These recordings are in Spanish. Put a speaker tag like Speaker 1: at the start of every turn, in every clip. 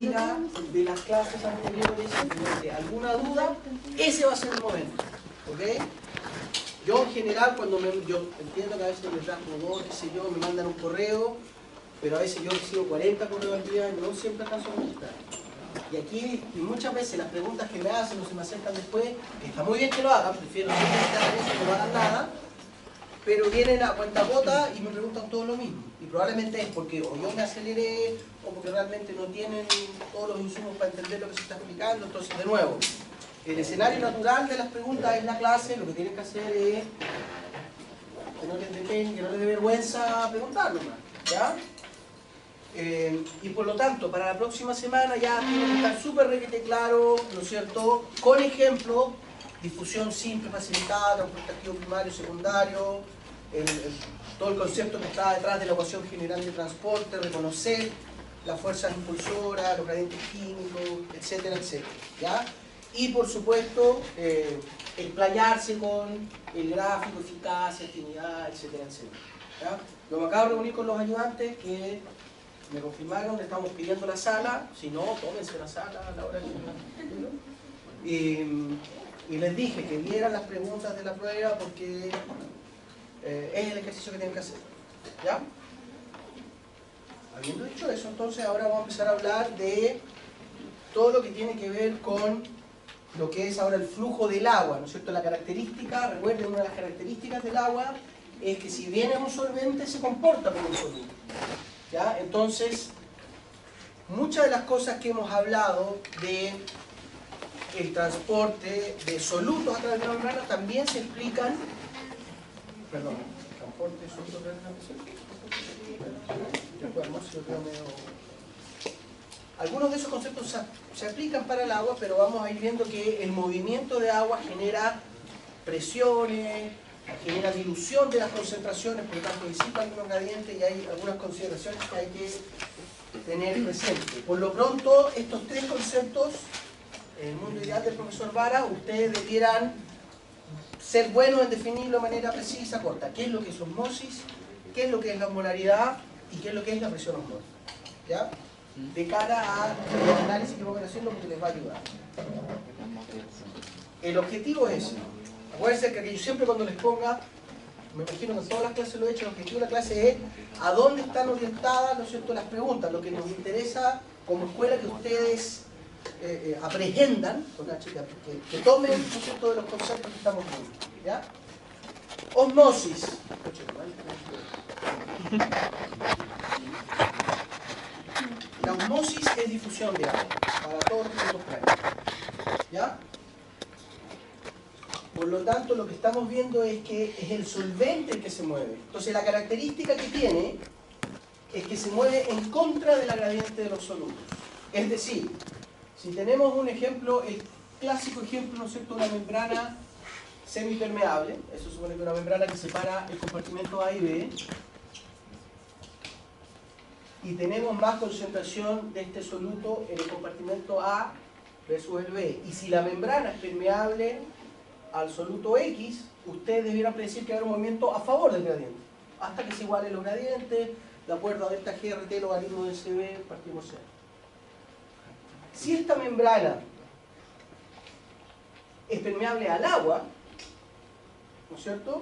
Speaker 1: de las clases anteriores, si alguna duda, ese va a ser el momento, ¿ok? Yo en general, yo entiendo que a veces me trajo dos, qué sé yo, me mandan un correo, pero a veces yo recibo 40 correos al día y no siempre alcanzo a contestar. Y aquí, y muchas veces las preguntas que me hacen o se me acercan después, que está muy bien que lo hagan, prefiero no que no hagan nada, pero vienen a cuentagota y me preguntan todo lo mismo. Y probablemente es porque o yo me aceleré o porque realmente no tienen todos los insumos para entender lo que se está explicando. Entonces, de nuevo, el escenario natural de las preguntas es la clase. Lo que tienen que hacer es que no les dé vergüenza preguntar nomás, ¿ya? Y por lo tanto, para la próxima semana ya tiene que estar súper requete claro, ¿no es cierto? Con ejemplo, difusión simple, facilitada, transportativo primario, secundario, todo el concepto que está detrás de la ecuación general de transporte, reconocer las fuerzas impulsoras, los gradientes químicos, etcétera, etcétera, ¿ya? Y por supuesto, explayarse con el gráfico, eficacia, actividad, etcétera, etcétera, ¿ya? Yo me acabo de reunir con los ayudantes que me confirmaron, le estamos pidiendo la sala, si no, tómense la sala a la hora que... Y les dije que vieran las preguntas de la prueba porque es el ejercicio que tienen que hacer, ¿ya? Habiendo dicho eso, entonces ahora vamos a empezar a hablar de todo lo que tiene que ver con lo que es ahora el flujo del agua, ¿no es cierto? La característica, recuerden, una de las características del agua es que si bien es un solvente, se comporta como un solvente, ¿ya? Entonces, muchas de las cosas que hemos hablado de el transporte de solutos a través de la membrana también se explican, perdón, transporte de solutos a través de la membrana. Algunos de esos conceptos se aplican para el agua, pero vamos a ir viendo que el movimiento de agua genera presiones, genera dilución de las concentraciones, por lo tanto disipa algunos gradientes y hay algunas consideraciones que hay que tener presente. Por lo pronto, estos tres conceptos, en el mundo ideal del profesor Vara, ustedes debieran ser buenos en definirlo de manera precisa, corta. ¿Qué es lo que es osmosis? ¿Qué es lo que es la osmolaridad? ¿Y qué es lo que es la presión osmótica? ¿Ya? De cara a los análisis que vamos a hacer, lo que les va a ayudar. El objetivo es, acuérdense que yo siempre cuando les ponga, me imagino que en todas las clases lo he hecho, el objetivo de la clase es a dónde están orientadas, ¿no es cierto?, las preguntas, lo que nos interesa como escuela que ustedes aprehendan, que tomen, ¿no es cierto?, de los conceptos que estamos viendo, ¿ya? Osmosis. La osmosis es difusión de agua para todos los puntos prácticos, ¿ya? Por lo tanto, lo que estamos viendo es que es el solvente el que se mueve. Entonces, la característica que tiene es que se mueve en contra de la gradiente de los solutos. Es decir, si tenemos un ejemplo, el clásico ejemplo, ¿no es cierto?, una membrana semipermeable, eso supone que una membrana que separa el compartimento A y B, y tenemos más concentración de este soluto en el compartimento A versus el B. Y si la membrana es permeable al soluto X, ustedes debieran predecir que habrá un movimiento a favor del gradiente, hasta que se igualen los gradientes, de acuerdo a delta GRT, logaritmo de CB, partimos C. Si esta membrana es permeable al agua, ¿no es cierto?,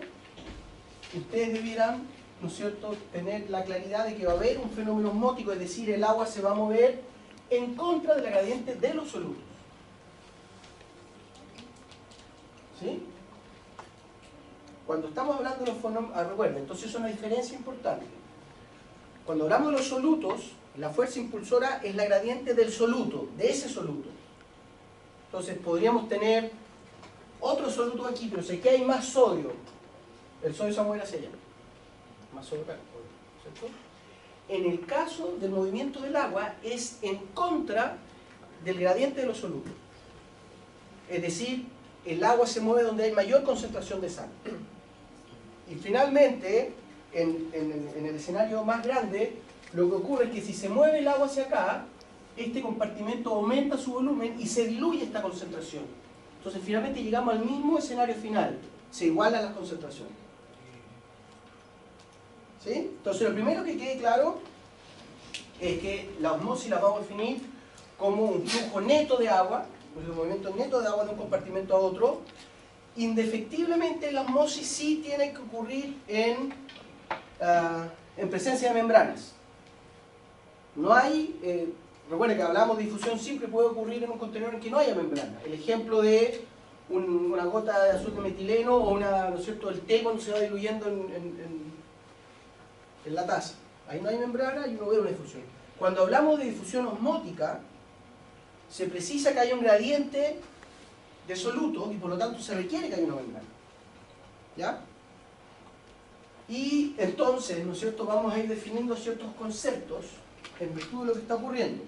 Speaker 1: ustedes debieran, ¿no es cierto?, tener la claridad de que va a haber un fenómeno osmótico, es decir, el agua se va a mover en contra de la gradiente de los solutos. ¿Sí? Cuando estamos hablando de los fenómenos, recuerden, entonces es una diferencia importante. Cuando hablamos de los solutos, la fuerza impulsora es la gradiente del soluto, de ese soluto. Entonces podríamos tener otro soluto aquí, pero si aquí hay más sodio, el sodio se va a mover hacia allá. Más sodio acá, ¿cierto? En el caso del movimiento del agua, es en contra del gradiente de los solutos. Es decir, el agua se mueve donde hay mayor concentración de sal. Y finalmente, en el escenario más grande, lo que ocurre es que si se mueve el agua hacia acá, este compartimento aumenta su volumen y se diluye esta concentración. Entonces finalmente llegamos al mismo escenario final, se igualan las concentraciones. ¿Sí? Entonces lo primero que quede claro es que la osmosis la vamos a definir como un flujo neto de agua, un movimiento neto de agua de un compartimento a otro. Indefectiblemente la osmosis sí tiene que ocurrir en presencia de membranas. No hay, recuerden que hablamos de difusión simple, puede ocurrir en un contenedor en que no haya membrana. El ejemplo de una gota de azul de metileno o ¿no es cierto?, el té cuando se va diluyendo en la taza. Ahí no hay membrana y uno ve una difusión. Cuando hablamos de difusión osmótica, se precisa que haya un gradiente de solutos y por lo tanto se requiere que haya una membrana. ¿Ya? Y entonces, ¿no es cierto?, vamos a ir definiendo ciertos conceptos en virtud de lo que está ocurriendo.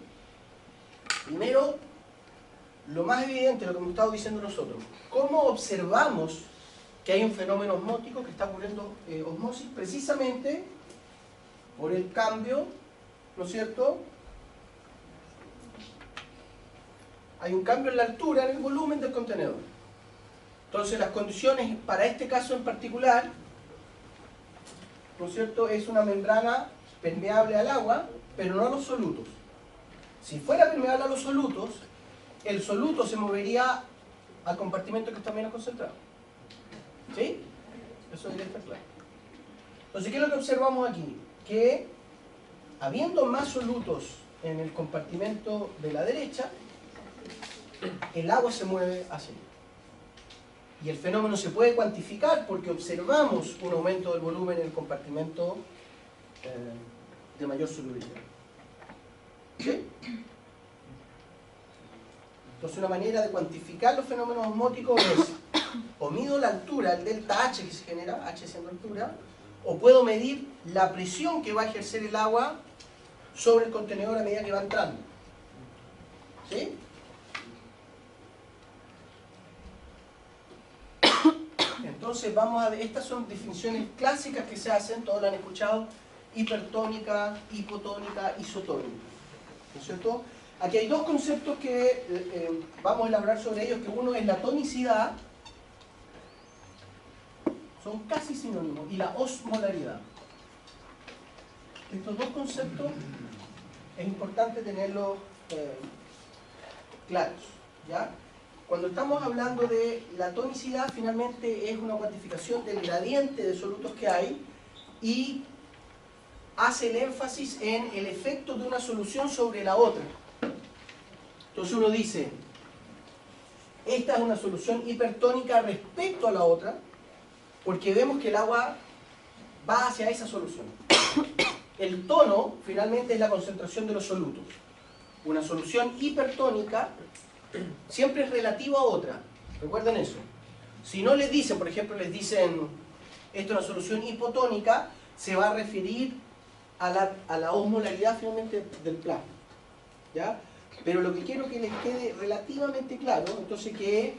Speaker 1: Primero, lo más evidente, lo que hemos estado diciendo nosotros. ¿Cómo observamos que hay un fenómeno osmótico que está ocurriendo osmosis? Precisamente por el cambio, ¿no es cierto? Hay un cambio en la altura, en el volumen del contenedor. Entonces las condiciones para este caso en particular, ¿no es cierto?, es una membrana permeable al agua, pero no a los solutos. Si fuera permeable a los solutos, el soluto se movería al compartimento que está menos concentrado. ¿Sí? Eso debería estar claro. Entonces, ¿qué es lo que observamos aquí? Que habiendo más solutos en el compartimento de la derecha, el agua se mueve hacia allá. Y el fenómeno se puede cuantificar porque observamos un aumento del volumen en el compartimento de mayor solubilidad. ¿Sí? Entonces una manera de cuantificar los fenómenos osmóticos es o mido la altura, el delta H que se genera, H siendo altura, o puedo medir la presión que va a ejercer el agua sobre el contenedor a medida que va entrando. ¿Sí? Entonces vamos a ver, estas son definiciones clásicas que se hacen, todos lo han escuchado: hipertónica, hipotónica, isotónica. ¿No es cierto? Aquí hay dos conceptos que vamos a elaborar sobre ellos, que uno es la tonicidad, son casi sinónimos, y la osmolaridad. Estos dos conceptos es importante tenerlos claros, ¿ya? Cuando estamos hablando de la tonicidad, finalmente es una cuantificación del gradiente de solutos que hay y hace el énfasis en el efecto de una solución sobre la otra. Entonces uno dice, esta es una solución hipertónica respecto a la otra, porque vemos que el agua va hacia esa solución. El tono, finalmente, es la concentración de los solutos. Una solución hipertónica siempre es relativa a otra. Recuerden eso. Si no les dicen, por ejemplo, les dicen, esto es una solución hipotónica, se va a referir a la osmolaridad finalmente del plasma. ¿Ya? Pero lo que quiero que les quede relativamente claro, entonces, que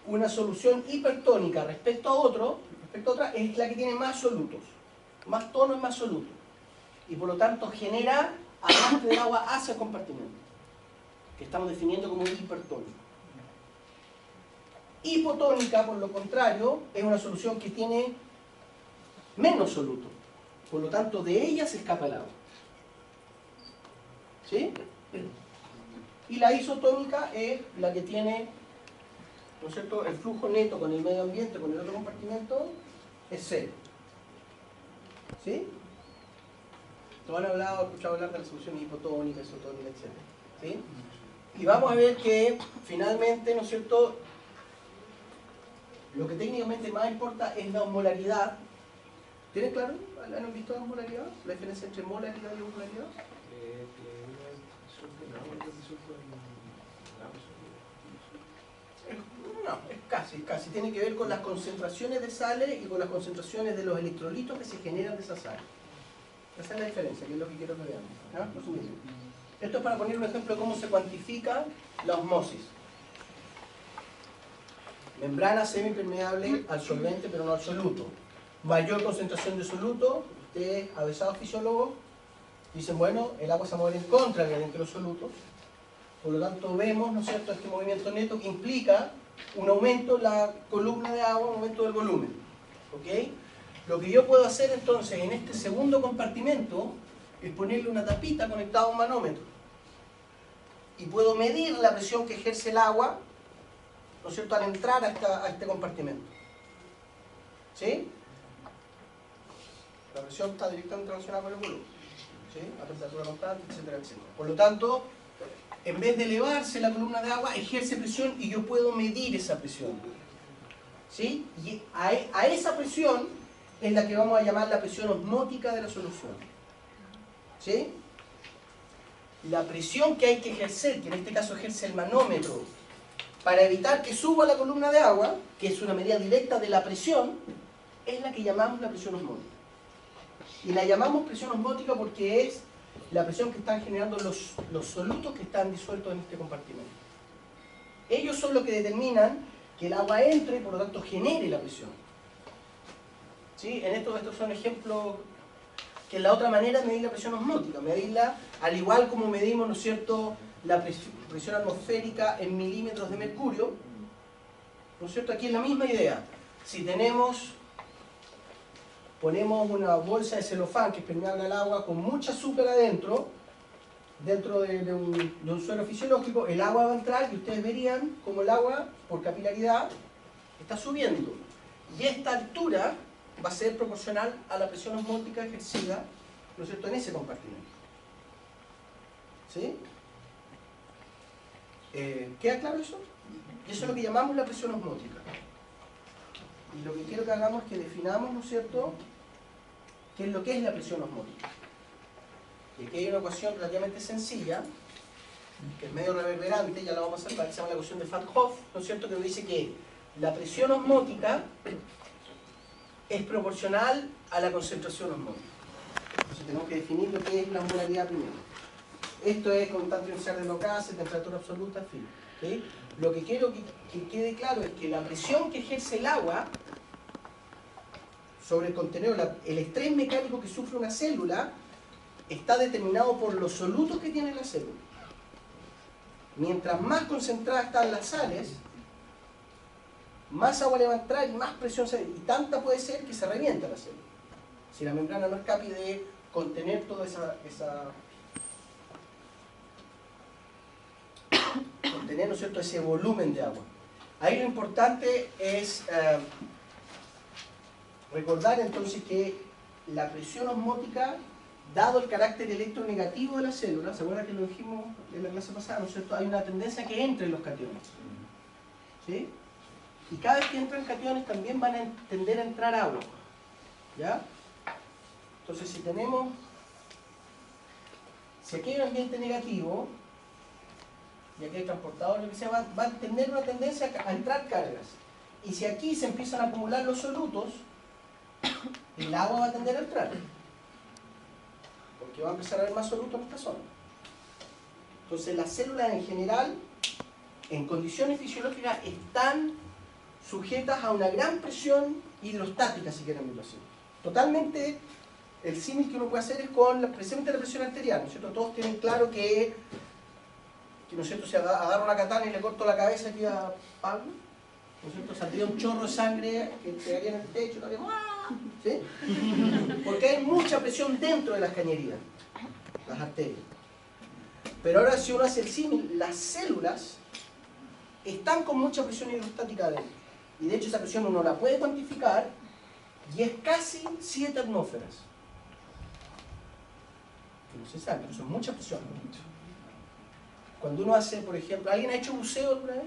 Speaker 1: una solución hipertónica respecto a otra, es la que tiene más solutos, más tono y más solutos. Y por lo tanto genera avance de agua hacia el compartimento, que estamos definiendo como hipertónica. Hipotónica, por lo contrario, es una solución que tiene menos solutos. Por lo tanto, de ella se escapa el agua. ¿Sí? Y la isotónica es la que tiene, ¿no es cierto?, el flujo neto con el medio ambiente, con el otro compartimento, es cero. ¿Sí? Todos han escuchado hablar de la solución hipotónica, isotónica, etc. ¿Sí? Y vamos a ver que finalmente, ¿no es cierto?, lo que técnicamente más importa es la osmolaridad. ¿Tienen claro? ¿Han visto la osmolaridad? ¿La diferencia entre molaridad y osmolaridad? No, es casi. Tiene que ver con las concentraciones de sales y con las concentraciones de los electrolitos que se generan de esas sales. Esa es la diferencia, que es lo que quiero que veamos. ¿No? Esto es para poner un ejemplo de cómo se cuantifica la osmosis. Membrana semipermeable al solvente, pero no al soluto. Mayor concentración de soluto, ustedes, avesados fisiólogos, dicen, bueno, el agua se va a mover en contra del gradiente de los solutos. Por lo tanto, vemos, ¿no es cierto?, este movimiento neto que implica un aumento en la columna de agua, un aumento del volumen. ¿Ok? Lo que yo puedo hacer entonces en este segundo compartimento es ponerle una tapita conectada a un manómetro. y puedo medir la presión que ejerce el agua, ¿no es cierto?, al entrar a este compartimento. ¿Sí? La presión está directamente relacionada con el volumen, ¿sí?, a temperatura constante, etcétera, etcétera. Por lo tanto, en vez de elevarse la columna de agua, ejerce presión y yo puedo medir esa presión. ¿Sí? Y a esa presión es la que vamos a llamar la presión osmótica de la solución. ¿Sí? La presión que hay que ejercer, que en este caso ejerce el manómetro, para evitar que suba la columna de agua, que es una medida directa de la presión, es la que llamamos la presión osmótica. Y la llamamos presión osmótica porque es la presión que están generando los solutos que están disueltos en este compartimento. Ellos son los que determinan que el agua entre y por lo tanto genere la presión. ¿Sí? Estos son ejemplos que es la otra manera de medir la presión osmótica, medirla al igual como medimos, ¿no es cierto?, la presión atmosférica en milímetros de mercurio, ¿no es cierto? Aquí es la misma idea. Si ponemos una bolsa de celofán que es permeable al agua con mucha azúcar adentro, dentro de un suelo fisiológico, el agua va a entrar y ustedes verían como el agua, por capilaridad, está subiendo. Y esta altura va a ser proporcional a la presión osmótica ejercida, ¿no es cierto?, en ese compartimento. ¿Sí? ¿Queda claro eso? Eso es lo que llamamos la presión osmótica. Y lo que quiero que hagamos es que definamos, ¿no es cierto?, qué es lo que es la presión osmótica. Y aquí hay una ecuación relativamente sencilla, que es medio reverberante, ya la vamos a hacer, que se llama la ecuación de Van Hoff, ¿no es cierto?, que nos dice que la presión osmótica es proporcional a la concentración osmótica. Entonces tenemos que definir lo que es la osmolaridad primero. Esto es constante inicial de los gases, temperatura absoluta, en fin. ¿Sí? Lo que quiero que quede claro es que la presión que ejerce el agua sobre el contenedor, el estrés mecánico que sufre una célula, está determinado por los solutos que tiene la célula. Mientras más concentradas están las sales, más agua le va a entrar y más presión se... y tanta puede ser que se revienta la célula. Si la membrana no es capaz de contener toda contener, ¿no es cierto?, ese volumen de agua. Ahí lo importante es recordar entonces que la presión osmótica, dado el carácter electronegativo de la célula, ¿se acuerdan que lo dijimos en la clase pasada, ¿no es cierto?, hay una tendencia a que entren los cationes. ¿Sí? Y cada vez que entran cationes también van a tender a entrar agua. ¿Ya? Entonces si aquí hay un ambiente negativo, y aquí hay transportador, lo que sea, va a tener una tendencia a entrar cargas. Y si aquí se empiezan a acumular los solutos, el agua va a tender a entrar. Porque va a empezar a haber más solutos en esta zona. Entonces las células en general, en condiciones fisiológicas, están sujetas a una gran presión hidrostática, si quieren verlo así. Totalmente, el símil que uno puede hacer es con precisamente la presión arterial, ¿no es cierto? Todos tienen claro que ¿no es cierto?, si agarro una katana y le corto la cabeza aquí a Pablo, ¿no es cierto?, saldría un chorro de sangre que pegaría en el techo, ¿sí? Porque hay mucha presión dentro de las cañerías, las arterias. Pero ahora si uno hace el símil, las células están con mucha presión hidrostática adentro. Y de hecho esa presión uno la puede cuantificar y es casi 7 atmósferas. No se sabe, pero eso es mucha presión. Cuando uno hace, por ejemplo, ¿alguien ha hecho buceo alguna vez?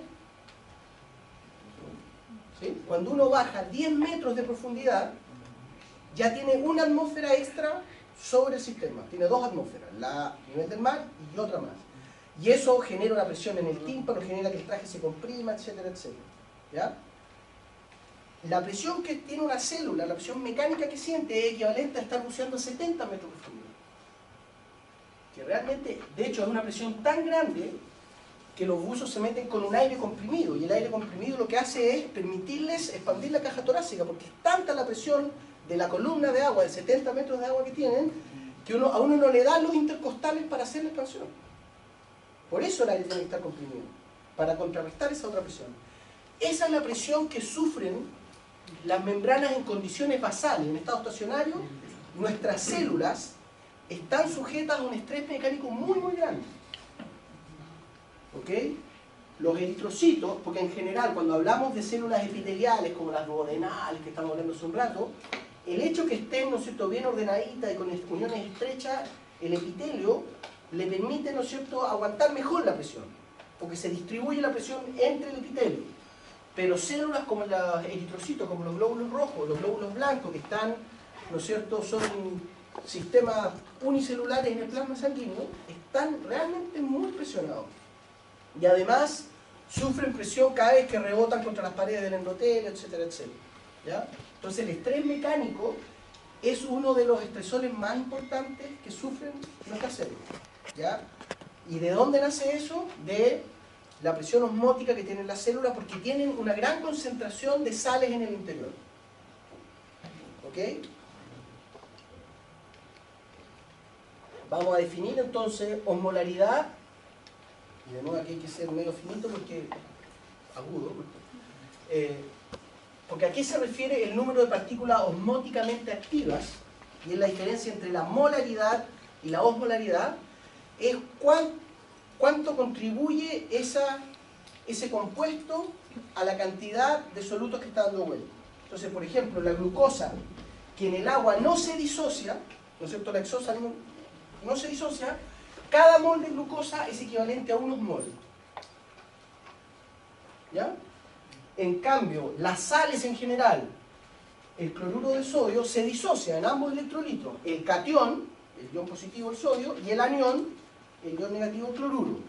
Speaker 1: ¿Sí? Cuando uno baja 10 metros de profundidad, ya tiene una atmósfera extra sobre el sistema. Tiene 2 atmósferas, la a nivel del mar y otra más. Y eso genera una presión en el tímpano, genera que el traje se comprima, etcétera, etcétera. ¿Ya? La presión que tiene una célula, la presión mecánica que siente, es equivalente a estar buceando a 70 metros de profundidad. Que realmente, de hecho, es una presión tan grande que los buzos se meten con un aire comprimido, y el aire comprimido lo que hace es permitirles expandir la caja torácica, porque es tanta la presión de la columna de agua, de 70 metros de agua que tienen, que a uno no le da los intercostales para hacer la expansión. Por eso el aire tiene que estar comprimido, para contrarrestar esa otra presión. Esa es la presión que sufren las membranas en condiciones basales, en estado estacionario. Nuestras células están sujetas a un estrés mecánico muy, muy grande. ¿ok? Los eritrocitos, porque en general cuando hablamos de células epiteliales como las duodenales que estamos hablando hace un rato, el hecho que estén, ¿no es cierto?, bien ordenaditas y con uniones estrechas, el epitelio le permite, ¿no es cierto?, aguantar mejor la presión, porque se distribuye la presión entre el epitelio. Pero células como los eritrocitos, como los glóbulos rojos, los glóbulos blancos, que están, ¿no es cierto?, son sistemas unicelulares en el plasma sanguíneo, están realmente muy presionados. Y además sufren presión cada vez que rebotan contra las paredes del endotelio, etcétera, etcétera. ¿Ya? Entonces el estrés mecánico es uno de los estresores más importantes que sufren nuestras células. ¿Ya? ¿Y de dónde nace eso? De la presión osmótica que tienen las células, porque tienen una gran concentración de sales en el interior. ¿Ok? Vamos a definir entonces osmolaridad, y de nuevo aquí hay que ser medio finito porque agudo, porque aquí se refiere el número de partículas osmóticamente activas, y es la diferencia entre la molaridad y la osmolaridad, es cuánto contribuye ese compuesto a la cantidad de solutos que está dando vuelta. Entonces, por ejemplo, la glucosa, que en el agua no se disocia, ¿no es cierto?, la exosa no se disocia, cada mol de glucosa es equivalente a unos mol. ¿Ya? En cambio, las sales en general, el cloruro de sodio, se disocia en ambos electrolitos. El catión, el ion positivo el sodio, y el anión, el ion negativo el cloruro.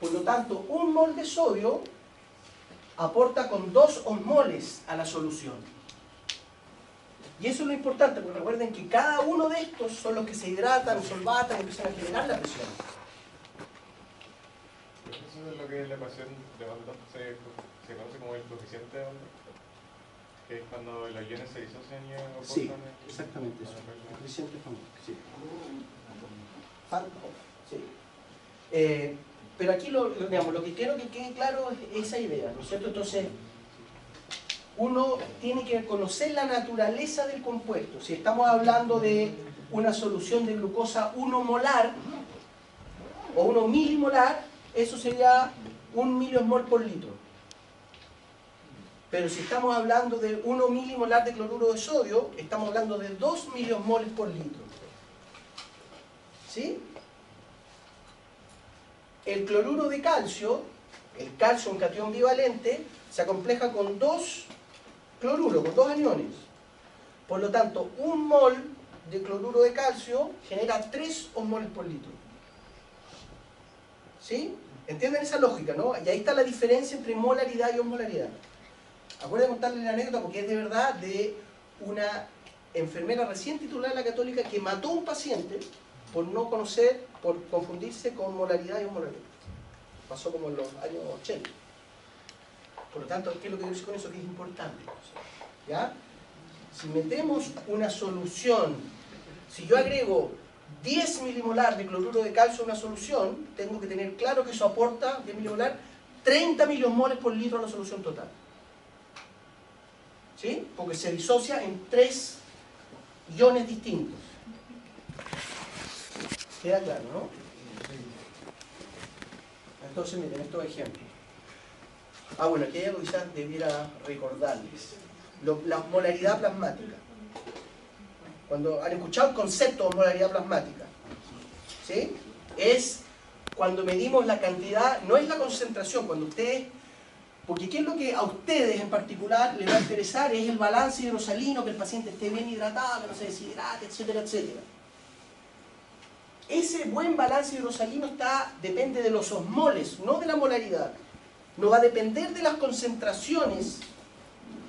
Speaker 1: Por lo tanto, un mol de sodio aporta con 2 osmoles a la solución. Y eso es lo importante, porque recuerden que cada uno de estos son los que se hidratan, solvatan y empiezan a generar la presión.
Speaker 2: Eso es lo que es la ecuación de Van se conoce como el coeficiente de Van, que es cuando los iones se disocian y aportan.
Speaker 1: Sí, exactamente eso. El coeficiente famoso, sí. Sí. Pero aquí digamos, lo que quiero que quede claro es esa idea, ¿no es cierto? Entonces, uno tiene que conocer la naturaleza del compuesto. Si estamos hablando de una solución de glucosa 1 molar o 1 milimolar, eso sería 1 miliosmol por litro. Pero si estamos hablando de 1 milimolar de cloruro de sodio, estamos hablando de 2 miliosmoles por litro. ¿Sí? El cloruro de calcio, el calcio, un catión bivalente, se acompleja con 2 cloruros, con 2 aniones. Por lo tanto, 1 mol de cloruro de calcio genera 3 osmoles por litro. ¿Sí? ¿Entienden esa lógica, no? Y ahí está la diferencia entre molaridad y osmolaridad. Acuérdense de contarles la anécdota porque es de verdad de una enfermera recién titulada de la Católica que mató a un paciente por no conocer, por confundirse con molaridad y osmolaridad. Pasó como en los años 80. Por lo tanto, ¿qué es lo que quiero decir con eso? Que es importante. ¿Ya? Si metemos una solución, si yo agrego 10 milimolar de cloruro de calcio a una solución, tengo que tener claro que eso aporta, 10 milimolar, 30 miliosmoles por litro a la solución total. ¿Sí? Porque se disocia en 3 iones distintos. ¿Queda claro, no? Entonces, miren, estos ejemplos. Bueno, aquí hay algo que quizás debiera recordarles. La osmolaridad plasmática. Cuando han escuchado el concepto de osmolaridad plasmática, ¿sí? Es cuando medimos la cantidad, no es la concentración, cuando ustedes, porque ¿qué es lo que a ustedes en particular les va a interesar? Es el balance hidrosalino, que el paciente esté bien hidratado, que no se deshidrate, etcétera, etcétera. Ese buen balance hidrosalino depende de los osmoles, no de la molaridad. No va a depender de las concentraciones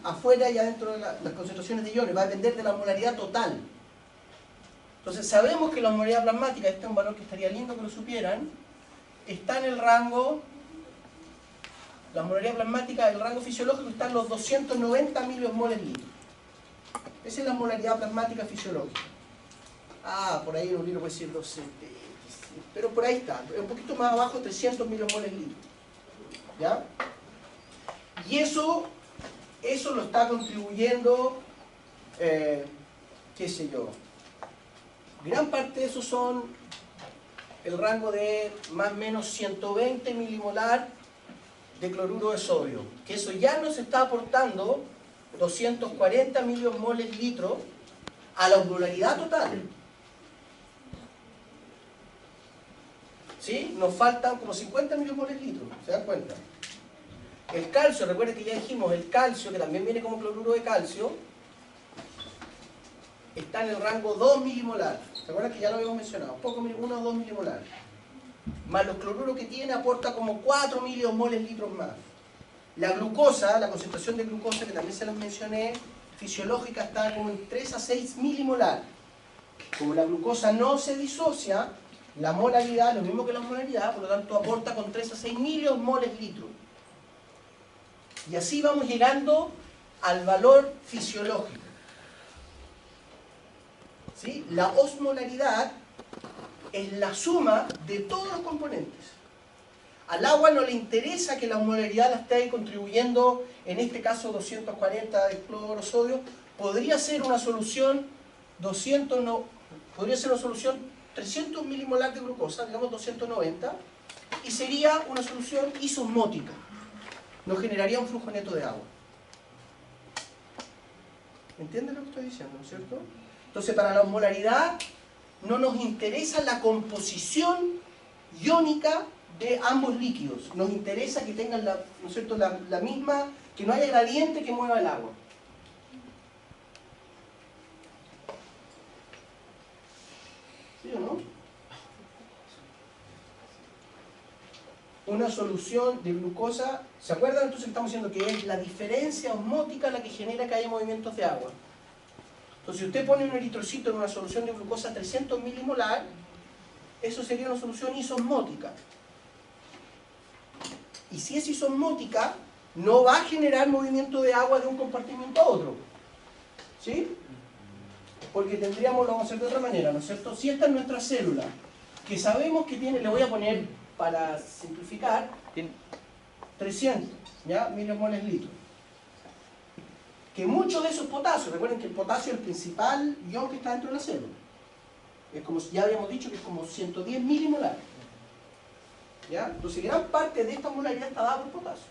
Speaker 1: afuera y adentro de las concentraciones de iones, va a depender de la osmolaridad total. Entonces sabemos que la osmolaridad plasmática, este es un valor que estaría lindo que lo supieran, está en el rango, la osmolaridad plasmática del rango fisiológico está en los 290 miliosmoles litro. Esa es la osmolaridad plasmática fisiológica. Por ahí en un libro puede decir 270, pero por ahí está, un poquito más abajo, 300 miliomoles litro. ¿Ya? Y eso lo está contribuyendo, qué sé yo, gran parte de eso son el rango de más o menos 120 milimolar de cloruro de sodio, que eso ya nos está aportando 240 milimoles litro a la osmolaridad total. ¿Sí? Nos faltan como 50 milimoles litros, ¿se dan cuenta? El calcio, recuerden que ya dijimos, el calcio, que también viene como cloruro de calcio, está en el rango 2 milimolar. ¿Se acuerdan que ya lo habíamos mencionado? 1 o 2 milimolar. Más los cloruros que tiene aporta como 4 milimoles litros más. La glucosa, la concentración de glucosa, que también se los mencioné, fisiológica, está como en 3 a 6 milimolar. Como la glucosa no se disocia, la molaridad, lo mismo que la osmolaridad, por lo tanto aporta con 3 a 6 milimoles litros. Y así vamos llegando al valor fisiológico. ¿Sí? La osmolaridad es la suma de todos los componentes. Al agua no le interesa que la osmolaridad la esté contribuyendo, en este caso 240 de cloro sodio, podría ser una solución 300 milimolar de glucosa, digamos 290, y sería una solución isosmótica. Nos generaría un flujo neto de agua. ¿Entienden lo que estoy diciendo, no es cierto? Entonces, para la osmolaridad no nos interesa la composición iónica de ambos líquidos. Nos interesa que tengan ¿no es cierto? La misma, que no haya gradiente que mueva el agua. ¿Sí o no? Una solución de glucosa, ¿se acuerdan? Entonces estamos diciendo que es la diferencia osmótica la que genera que haya movimientos de agua. Entonces, si usted pone un eritrocito en una solución de glucosa 300 milimolar, eso sería una solución isosmótica. Y si es isosmótica, no va a generar movimiento de agua de un compartimiento a otro. ¿Sí? Porque tendríamos, lo vamos a hacer de otra manera, ¿no es cierto? Si esta es nuestra célula, que sabemos que tiene, le voy a poner, para simplificar, 300, ¿ya? Milimoles litros. Que mucho de eso es potasio. Recuerden que el potasio es el principal ion que está dentro de la célula. Es como, ya habíamos dicho, que es como 110 milimolar. ¿Ya? Entonces, gran parte de esta molaridad está dada por potasio.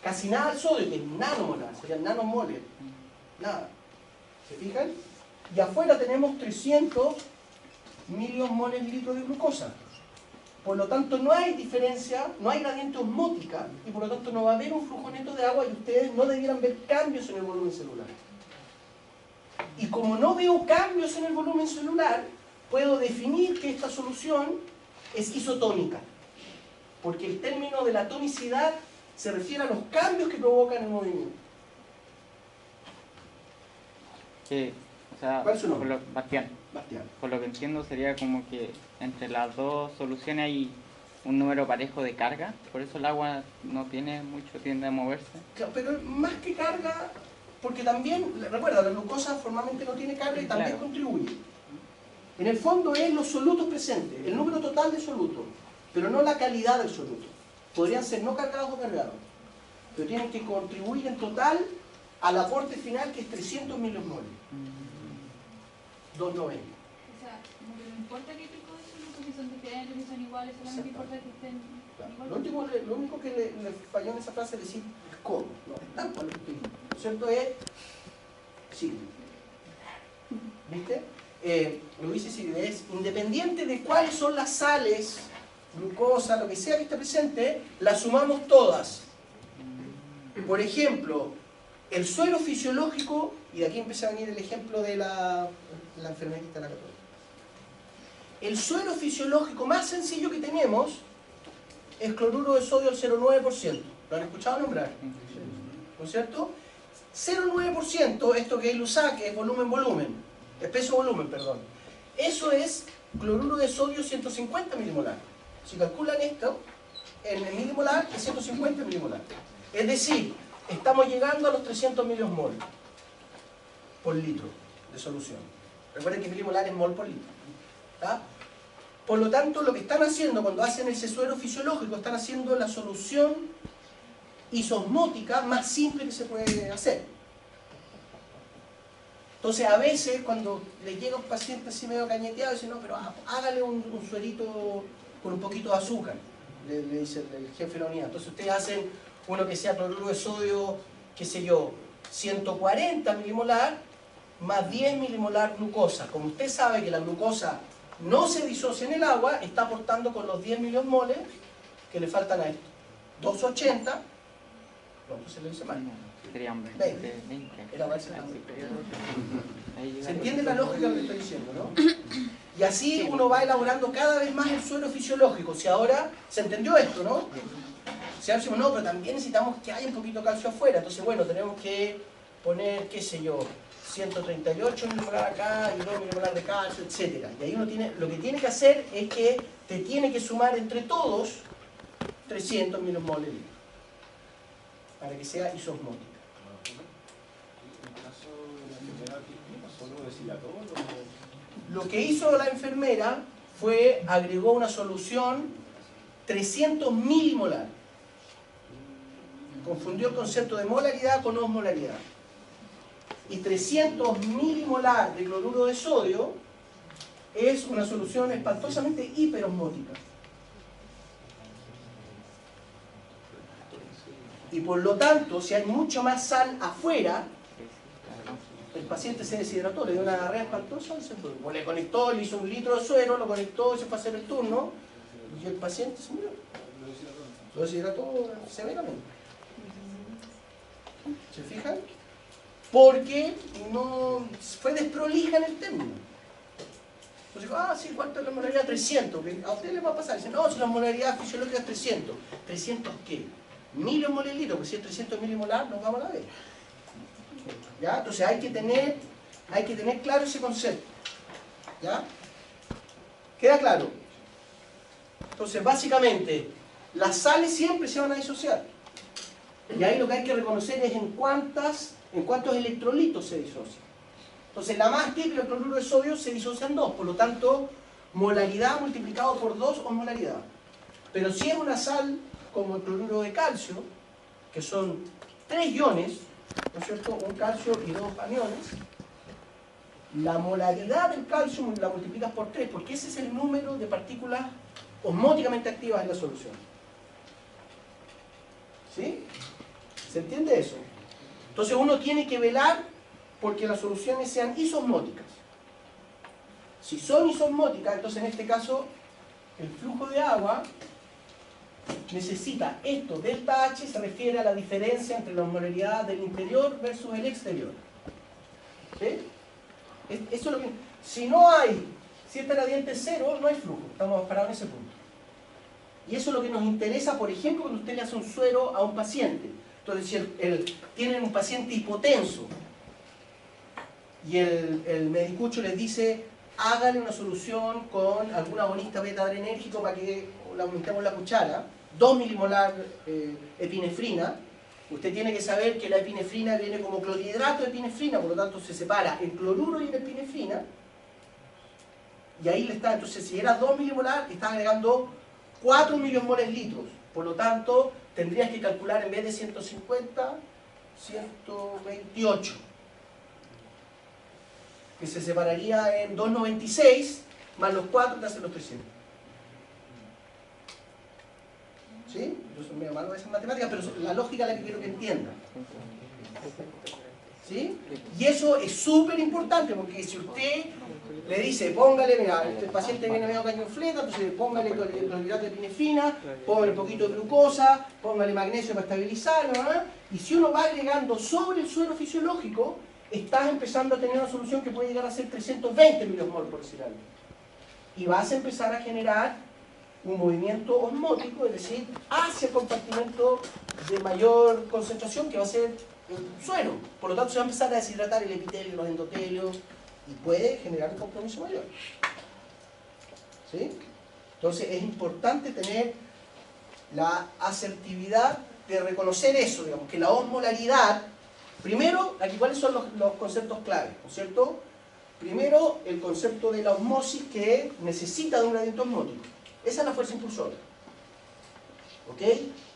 Speaker 1: Casi nada al sodio, que es nanomolar, serían nanomoles. Nada. ¿Se fijan? Y afuera tenemos 300 milimoles litros de glucosa. Por lo tanto, no hay diferencia, no hay gradiente osmótica, y por lo tanto no va a haber un flujo neto de agua y ustedes no debieran ver cambios en el volumen celular. Y como no veo cambios en el volumen celular, puedo definir que esta solución es isotónica. Porque el término de la tonicidad se refiere a los cambios que provocan el movimiento.
Speaker 3: Sí, o sea,
Speaker 1: ¿Cuál es su nombre?
Speaker 3: Bastián.
Speaker 1: Bastián.
Speaker 3: Por lo que entiendo sería como que entre las dos soluciones hay un número parejo de carga, por eso el agua no tiene mucho, tiende a moverse.
Speaker 1: Claro, pero más que carga, porque también, recuerda, la glucosa formalmente no tiene carga y también
Speaker 3: Claro.
Speaker 1: contribuye. En el fondo es los solutos presentes, el número total de solutos, pero no la calidad del soluto. Podrían ser no cargados o cargados, pero tienen que contribuir en total al aporte final, que es 300 milimoles. 290.
Speaker 4: O sea, como que no importa qué tipo de solutos, si son diferentes, si son iguales, solamente importa que estén
Speaker 1: Claro.
Speaker 4: iguales.
Speaker 1: Lo único que le falló en esa frase es decir cómo, no, es tal cual lo que estoy diciendo. ¿Lo cierto es? Sí. ¿Viste? Lo que dice Silvia es, independiente de cuáles son las sales, glucosa, lo que sea que esté presente, las sumamos todas. Por ejemplo, el suero fisiológico, y de aquí empieza a venir el ejemplo de la enfermerita de la Católica. El suero fisiológico más sencillo que tenemos es cloruro de sodio al 0,9%. ¿Lo han escuchado nombrar? ¿No es cierto? 0,9%, esto que es Luzak, es volumen-volumen, es peso-volumen, perdón. Eso es cloruro de sodio 150 milimolar. Si calculan esto, en el milimolar es 150 milimolar. Es decir, estamos llegando a los 300 milimolar por litro de solución. Recuerden que milimolar es mol por litro. ¿Tá? Por lo tanto, lo que están haciendo cuando hacen ese suero fisiológico, están haciendo la solución isosmótica más simple que se puede hacer. Entonces a veces cuando le llega un paciente así medio cañeteado, dice, no, pero hágale un suerito con un poquito de azúcar, le dice el jefe de la unidad. Entonces ustedes hacen uno que sea cloruro de sodio, qué sé yo, 140 milimolar más 10 milimolar glucosa. Como usted sabe que la glucosa no se disocia en el agua, está aportando con los 10 milimoles que le faltan a esto. 280, ¿cuánto se le dice mal?
Speaker 3: Serían
Speaker 1: 20.
Speaker 3: 20.
Speaker 1: Era más. ¿Se entiende la lógica de lo que estoy diciendo, no? Y así uno va elaborando cada vez más el suero fisiológico. Si ahora se entendió esto, ¿no? Si ahora decimos, no, pero también necesitamos que haya un poquito de calcio afuera. Entonces, bueno, tenemos que poner, qué sé yo, 138 milimolar acá y 2 milimolar de calcio, etc. Y ahí uno tiene, lo que tiene que hacer es que te tiene que sumar entre todos 300 milimoles para que sea isosmótica. Lo que hizo la enfermera fue agregó una solución 300 milimolar. Confundió el concepto de molaridad con osmolaridad. Y 300 milimolar de cloruro de sodio es una solución espantosamente hiperosmótica. Y por lo tanto, si hay mucho más sal afuera, el paciente se deshidrató, le dio una diarrea espantosa, o le conectó, le hizo un litro de suero, lo conectó y se fue a hacer el turno, y el paciente se murió. Lo deshidrató severamente. ¿Se fijan? Porque no fue desprolija en el término. Entonces, sí, ¿cuánto es la molaridad? 300. A ustedes les va a pasar. Dicen, no, si la molaridad fisiológica es 300. ¿300 qué? Milimolar litro, porque si es 300 milimolar, nos vamos a la vez. ¿Ya? Entonces hay que tener claro ese concepto. ¿Ya? ¿Queda claro? Entonces, básicamente, las sales siempre se van a disociar. Y ahí lo que hay que reconocer es en cuántos electrolitos se disocia. Entonces, la más típica, el cloruro de sodio, se disocia en 2. Por lo tanto, molaridad multiplicado por 2 osmolaridad. Pero si es una sal como el cloruro de calcio, que son 3 iones, ¿no es cierto? Un calcio y 2 aniones, la molaridad del calcio la multiplicas por 3, porque ese es el número de partículas osmóticamente activas en la solución. ¿Sí? ¿Se entiende eso? Entonces uno tiene que velar porque las soluciones sean isosmóticas. Si son isosmóticas, entonces en este caso el flujo de agua necesita esto, delta H se refiere a la diferencia entre la osmolaridad del interior versus el exterior. ¿Sí? Eso es lo que, si este gradiente es 0, no hay flujo, estamos parados en ese punto. Y eso es lo que nos interesa, por ejemplo, cuando usted le hace un suero a un paciente. Entonces, si tienen un paciente hipotenso y el medicucho les dice, hágale una solución con algún agonista beta-adrenérgico para que le aumentemos la cuchara, 2 milimolar epinefrina, usted tiene que saber que la epinefrina viene como clorhidrato de epinefrina, por lo tanto se separa el cloruro y la epinefrina, y ahí le está, entonces si era 2 milimolar, está agregando 4 milimoles litros, por lo tanto tendrías que calcular en vez de 150, 128, que se separaría en 296, más los 4 te hacen los 300. ¿Sí? Yo soy medio malo de esas matemáticas, pero la lógica es la que quiero que entiendan. ¿Sí? Y eso es súper importante, porque si usted le dice, póngale, mira, este paciente viene medio cañonfleta, entonces póngale clorhidrato de epinefrina, póngale un poquito de glucosa, póngale magnesio para estabilizarlo, ¿no? Y si uno va agregando sobre el suero fisiológico, estás empezando a tener una solución que puede llegar a ser 320 milmol por decir algo. Y vas a empezar a generar un movimiento osmótico, es decir, hacia el compartimento de mayor concentración que va a ser el suero. Por lo tanto, se va a empezar a deshidratar el epitelio, los endotelios, y puede generar un compromiso mayor. ¿Sí? Entonces, es importante tener la asertividad de reconocer eso, digamos, que la osmolaridad, primero, aquí cuáles son los conceptos claves, ¿no es cierto? Primero, el concepto de la osmosis que necesita de un gradiente osmótico. Esa es la fuerza impulsora. ¿Ok?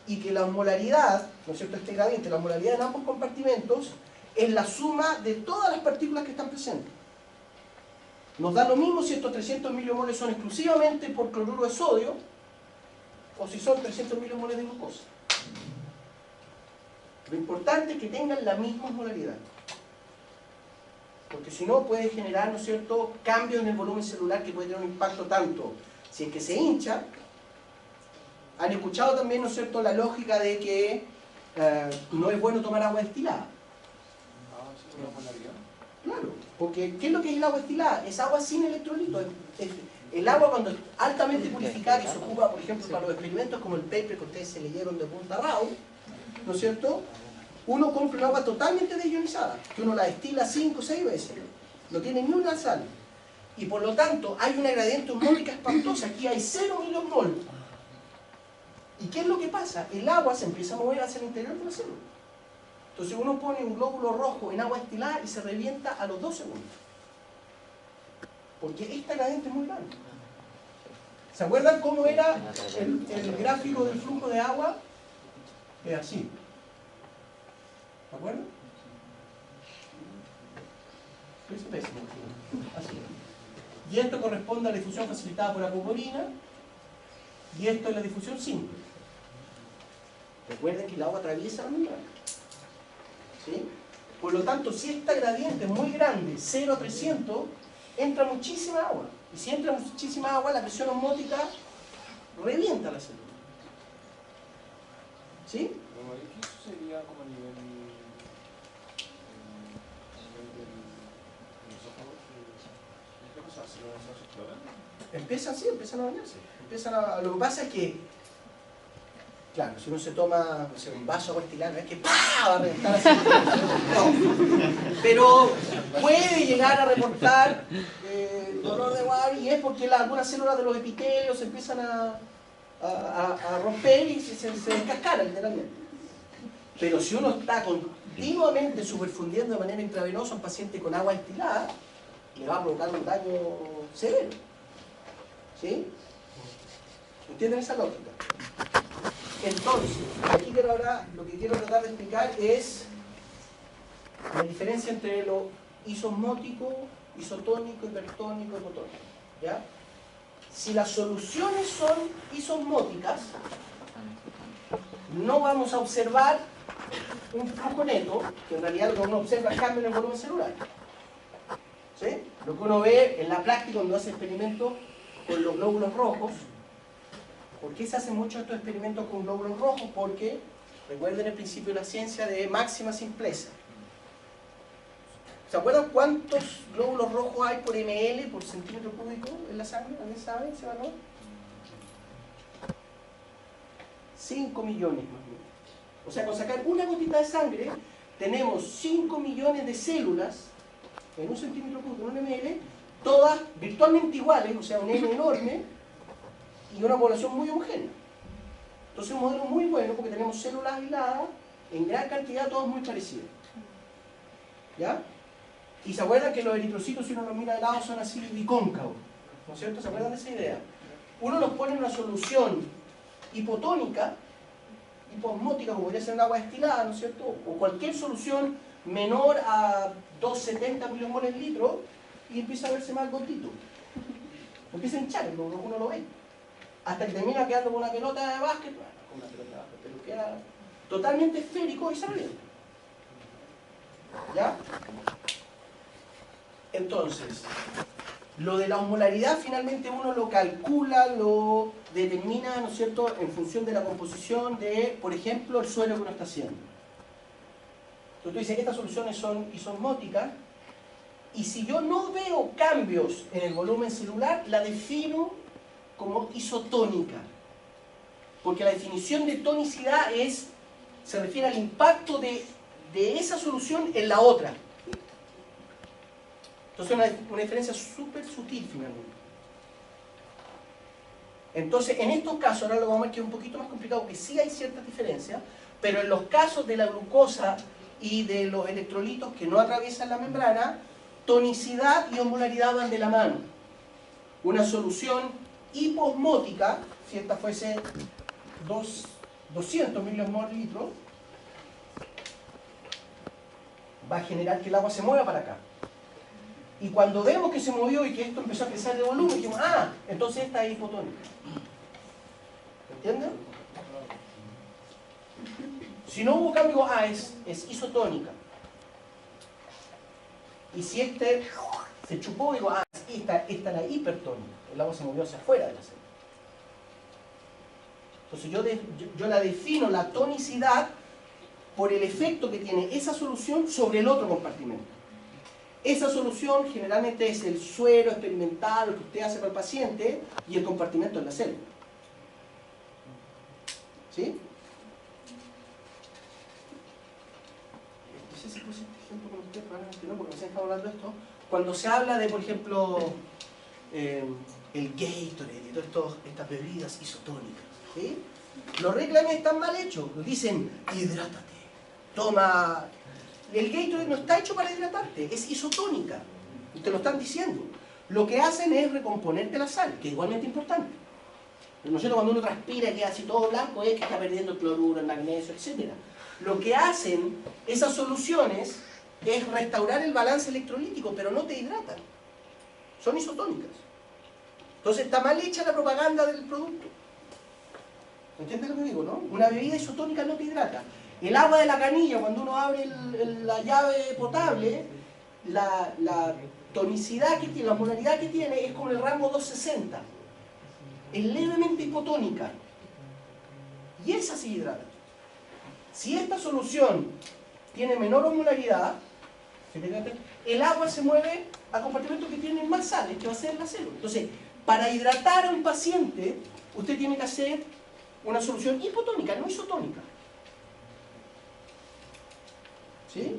Speaker 1: Y que la osmolaridad, ¿no es cierto? Este gradiente, la osmolaridad en ambos compartimentos es la suma de todas las partículas que están presentes. Nos da lo mismo si estos 300 milimoles son exclusivamente por cloruro de sodio o si son 300 milimoles de glucosa. Lo importante es que tengan la misma osmolaridad. Porque si no puede generar, ¿no es cierto?, cambios en el volumen celular que puede tener un impacto tanto si es que se hincha. Han escuchado también, ¿no es cierto?, la lógica de que no es bueno tomar agua destilada. Claro, porque ¿qué es lo que es el agua destilada? Es agua sin electrolitos. El agua cuando es altamente purificada y se ocupa, por ejemplo, para los experimentos como el paper que ustedes se leyeron de punta a rabo, ¿no es cierto?, uno compra un agua totalmente desionizada, que uno la destila 5 o 6 veces, no tiene ni una sal, y por lo tanto hay una gradiente osmótica espantosa, aquí hay 0 milosmol. ¿Y qué es lo que pasa? El agua se empieza a mover hacia el interior de la célula. Entonces uno pone un glóbulo rojo en agua destilada y se revienta a los 2 segundos. Porque esta gradiente es muy grande. ¿Se acuerdan cómo era el gráfico del flujo de agua? Es así. ¿De acuerdo? Es pésimo. Así. Y esto corresponde a la difusión facilitada por acuporina. Y esto es la difusión simple. Recuerden que el agua atraviesa la membrana. ¿Sí? Por lo tanto, si esta gradiente es muy grande, 0 a 300, entra muchísima agua. Y si entra muchísima agua, la presión osmótica revienta la célula. ¿Sí?
Speaker 5: Eso sería como a nivel del esófago. ¿Qué pasa? ¿Se exploran?
Speaker 1: Empiezan a bañarse. Lo que pasa es que, claro, si uno se toma, no sé, un vaso de agua destilada, no es que ¡pah! Va a reventar así. No. Pero puede llegar a reportar dolor de guar, y es porque algunas células de los epitelios se empiezan a romper y se descascaran literalmente. Pero si uno está continuamente superfundiendo de manera intravenosa a un paciente con agua destilada, le va a provocar un daño severo. ¿Sí? ¿Entienden esa lógica? Entonces, aquí ahora lo que quiero tratar de explicar es la diferencia entre lo isosmótico, isotónico, hipertónico, hipotónico. ¿Ya? Si las soluciones son isosmóticas, no vamos a observar un flujo neto, que en realidad lo que uno observa es cambio en el volumen celular. ¿Sí? Lo que uno ve en la práctica cuando hace experimentos con los glóbulos rojos. ¿Por qué se hacen muchos estos experimentos con glóbulos rojos? Porque, recuerden el principio de la ciencia de máxima simpleza. ¿Se acuerdan cuántos glóbulos rojos hay por ml, por centímetro cúbico en la sangre? ¿Alguien sabe ese valor? 5 millones más o menos. O sea, con sacar una gotita de sangre, tenemos 5 millones de células en un centímetro cúbico, en un ml, todas virtualmente iguales, o sea, un N enorme, y una población muy homogénea. Entonces, un modelo muy bueno porque tenemos células aisladas en gran cantidad, todas muy parecidas. ¿Ya? Y se acuerdan que los eritrocitos, si uno los mira de lado, son así bicóncavos, ¿no es cierto? ¿Se acuerdan de esa idea? Uno los pone en una solución hipotónica, hiposmótica, como podría ser un agua destilada, ¿no es cierto? O cualquier solución menor a 270 milimoles litro, y empieza a verse más gotito. Empieza a hinchar, uno lo ve. Hasta que termina quedando con una pelota de básquet, bueno, con una pelota de básquet, pero queda totalmente esférico y se revienta. ¿Ya? Entonces, lo de la osmolaridad finalmente uno lo calcula, lo determina, ¿no es cierto?, en función de la composición de, por ejemplo, el suelo que uno está haciendo. Entonces tú dices que estas soluciones son isosmóticas, y si yo no veo cambios en el volumen celular, la defino como isotónica. Porque la definición de tonicidad se refiere al impacto de esa solución en la otra. Entonces una diferencia súper sutil finalmente. Entonces en estos casos, ahora lo vamos a ver que es un poquito más complicado, que sí hay ciertas diferencias, pero en los casos de la glucosa y de los electrolitos que no atraviesan la membrana, tonicidad y osmolaridad van de la mano. Una solución hiposmótica, si esta fuese 200 milimoles litros, va a generar que el agua se mueva para acá. Y cuando vemos que se movió y que esto empezó a crecer de volumen, dijimos, ah, entonces esta es hipotónica. ¿Entienden? Si no hubo cambio, ah, es isotónica. Y si este se chupó, digo, ah, esta es la hipertónica. El agua se movió hacia afuera de la celda. Entonces yo la defino, la tonicidad, por el efecto que tiene esa solución sobre el otro compartimento. Esa solución generalmente es el suero experimental, lo que usted hace para el paciente, y el compartimento en la célula. ¿Sí? No sé si puse este ejemplo con usted, probablemente no, porque recién estamos hablando de esto. Cuando se habla de, por ejemplo, el Gatorade y todas estas bebidas isotónicas, ¿sí? Los reclames están mal hechos. Dicen, hidrátate, toma. El Gatorade no está hecho para hidratarte, es isotónica. Y te lo están diciendo. Lo que hacen es recomponerte la sal, que es igualmente importante. ¿No es cierto? Cuando uno transpira y queda así todo blanco, es que está perdiendo el cloruro, el magnesio, etc. Lo que hacen esas soluciones es restaurar el balance electrolítico, pero no te hidratan. Son isotónicas. Entonces está mal hecha la propaganda del producto. ¿Entiendes lo que digo, no? Una bebida isotónica no te hidrata. El agua de la canilla, cuando uno abre la llave potable, la tonicidad que tiene, la molaridad que tiene es como el rango 260. Es levemente hipotónica. Y esa sí hidrata. Si esta solución tiene menor osmolaridad, el agua se mueve a compartimentos que tienen más sales, que va a ser la célula. Entonces, para hidratar a un paciente, usted tiene que hacer una solución hipotónica, no isotónica. ¿Sí?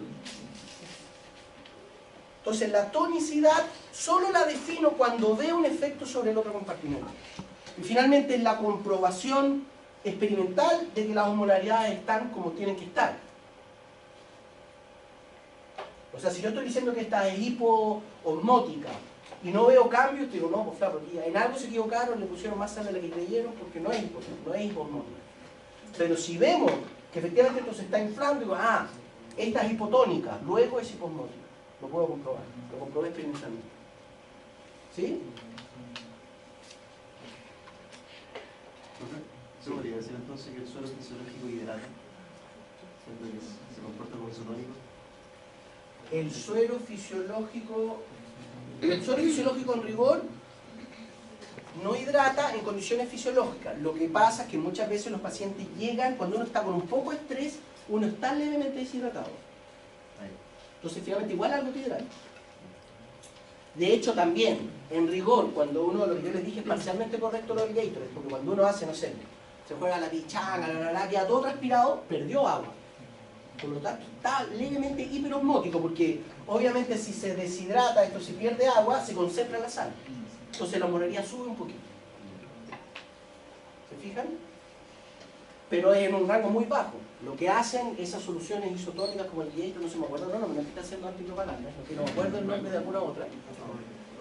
Speaker 1: Entonces, la tonicidad solo la defino cuando veo un efecto sobre el otro compartimento. Y finalmente, la comprobación experimental de que las osmolaridades están como tienen que estar. O sea, si yo estoy diciendo que esta es hipoosmótica y no veo cambios, digo, no, pues claro, en algo se equivocaron, le pusieron más sal de la que creyeron porque no es hipoosmótica. Pero si vemos que efectivamente esto se está inflando, digo, ah, esta es hipotónica, luego es hipoosmótica. Lo puedo comprobar, lo comprobé experimentalmente. ¿Sí?
Speaker 5: ¿Se podría decir entonces que el suelo fisiológico hidrata? ¿Siendo que se comporta como isotónico?
Speaker 1: El suero fisiológico en rigor no hidrata en condiciones fisiológicas. Lo que pasa es que muchas veces los pacientes llegan, cuando uno está con un poco de estrés, uno está levemente deshidratado. Entonces finalmente igual algo te hidrata. De hecho también, en rigor, cuando uno, lo que yo les dije es parcialmente correcto lo del Gatorade, porque cuando uno hace, no sé, se juega la pichanga, queda todo transpirado, perdió agua. Por lo tanto, está levemente hiperosmótico, porque obviamente si se deshidrata, esto se pierde agua, se concentra la sal. Entonces la osmolaridad sube un poquito. ¿Se fijan? Pero es en un rango muy bajo. Lo que hacen esas soluciones isotónicas como el Gatorade, no se me acuerdo, no me está haciendo antipropaganda, no me acuerdo el nombre de alguna otra.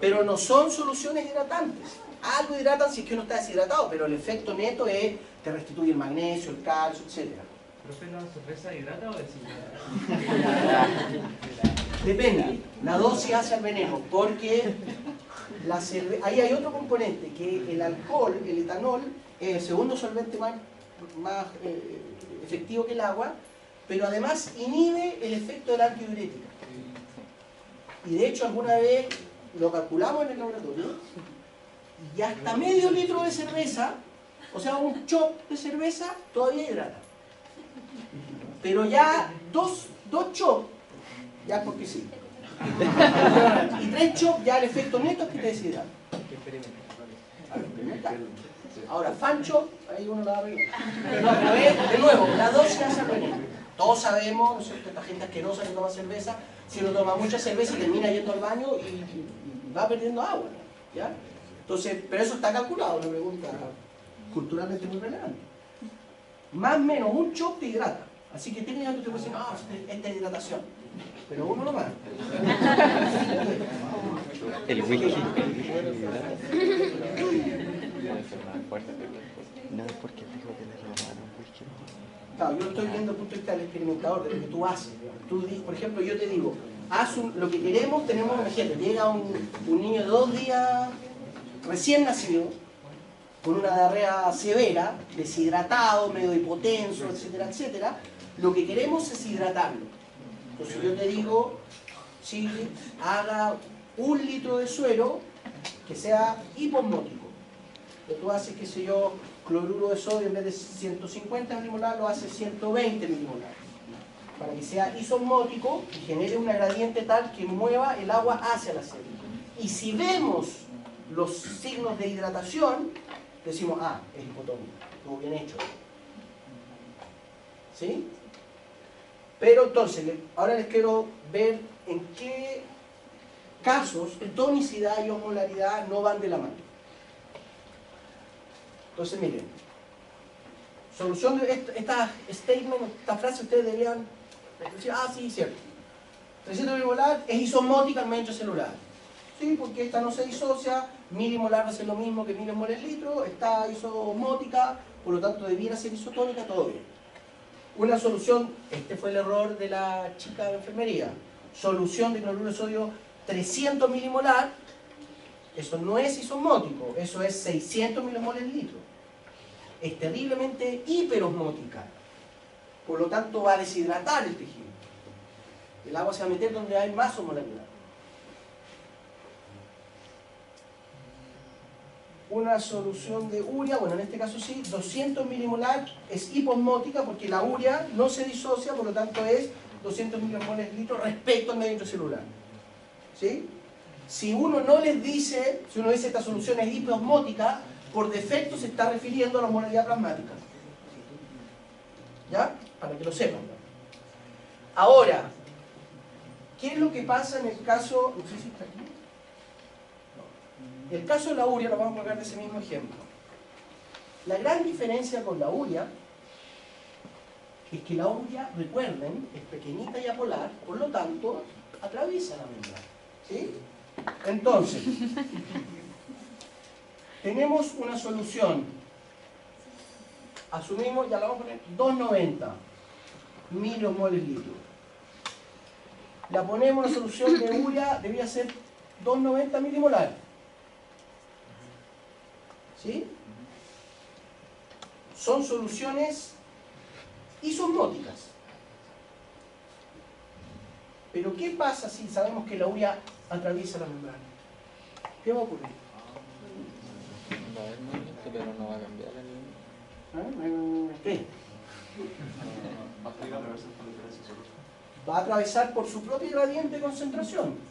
Speaker 1: Pero no son soluciones hidratantes. Algo hidratan si es que uno está deshidratado, pero el efecto neto es, te restituye el magnesio, el calcio, etc.
Speaker 6: ¿Profe, la cerveza hidrata o deshidrata?
Speaker 1: Depende, la dosis hace el veneno, porque ahí hay otro componente, que el alcohol, el etanol, es el segundo solvente más efectivo que el agua, pero además inhibe el efecto de la antidiurética. Y de hecho alguna vez lo calculamos en el laboratorio, y hasta medio litro de cerveza, o sea un chop de cerveza, todavía hidrata. Pero ya dos chops, ya es porque sí. Y 3 chops, ya el efecto neto es que te deshidrata. Ahora, fan chop, ahí uno la va a ver. No, pero de nuevo, la dosis hace el veneno. Todos sabemos, ¿no es cierto?, esta gente asquerosa que toma cerveza, si uno toma mucha cerveza y termina yendo al baño y va perdiendo agua, ¿ya? Entonces, pero eso está calculado, una pregunta culturalmente muy relevante. Más o menos un chop te hidrata. Así que técnicamente tú te puedes decir, no, esta es hidratación. Pero uno nomás.
Speaker 3: El whisky. No, porque dijo que le robaron whisky.
Speaker 1: Claro, yo lo estoy viendo desde el punto de vista del experimentador, de lo que tú haces. Por ejemplo, yo te digo, lo que queremos, tenemos, imagínate, llega un niño de 2 días recién nacido, con una diarrea severa, deshidratado, medio hipotenso, etcétera, etcétera. Lo que queremos es hidratarlo. Entonces yo te digo, sí, haga 1 litro de suero que sea hiposmótico. Entonces tú haces, qué sé yo, cloruro de sodio en vez de 150 milimolar lo hace 120 milimolar. Para que sea isosmótico y genere una gradiente tal que mueva el agua hacia la célula. Y si vemos los signos de hidratación, decimos, ah, es hipotónico, estuvo bien hecho. ¿Sí? Pero entonces, ahora les quiero ver en qué casos tonicidad y osmolaridad no van de la mano. Entonces, miren, solución de esta frase ustedes deberían decir, ah, sí, cierto. 300 milimolar es isosmótica al medio intracelular. Sí, porque esta no se disocia, milimolar va a ser lo mismo que milimol el litro, está isosmótica, por lo tanto debiera ser isotónica, todo bien. Una solución, este fue el error de la chica de enfermería, solución de cloruro de sodio 300 milimolar, eso no es isosmótico, eso es 600 milimoles el litro. Es terriblemente hiperosmótica, por lo tanto va a deshidratar el tejido. El agua se va a meter donde hay más osmolaridad. Una solución de urea, bueno, en este caso sí, 200 milimolar es hiposmótica porque la urea no se disocia, por lo tanto es 200 milimoles de litro respecto al medio intracelular. ¿Sí? Si uno no les dice, si uno dice esta solución es hiposmótica, por defecto se está refiriendo a la osmolaridad plasmática. ¿Ya? Para que lo sepan. Ahora, ¿qué es lo que pasa en el caso... No sé si está aquí. El caso de la urea, lo vamos a poner de ese mismo ejemplo. La gran diferencia con la urea es que la urea, recuerden, es pequeñita y apolar, por lo tanto, atraviesa la membrana. ¿Sí? Entonces, tenemos una solución. Asumimos, ya la vamos a poner, 290 milimoles litro. La ponemos en la solución de urea, debía ser 290 milimolar. ¿Sí? Son soluciones isosmóticas. Pero ¿qué pasa si sabemos que la urea atraviesa la membrana? ¿Qué va a ocurrir?
Speaker 3: Va a haber movimiento, pero no va a cambiar el...
Speaker 1: ¿Qué? Va a atravesar por su propio gradiente de concentración.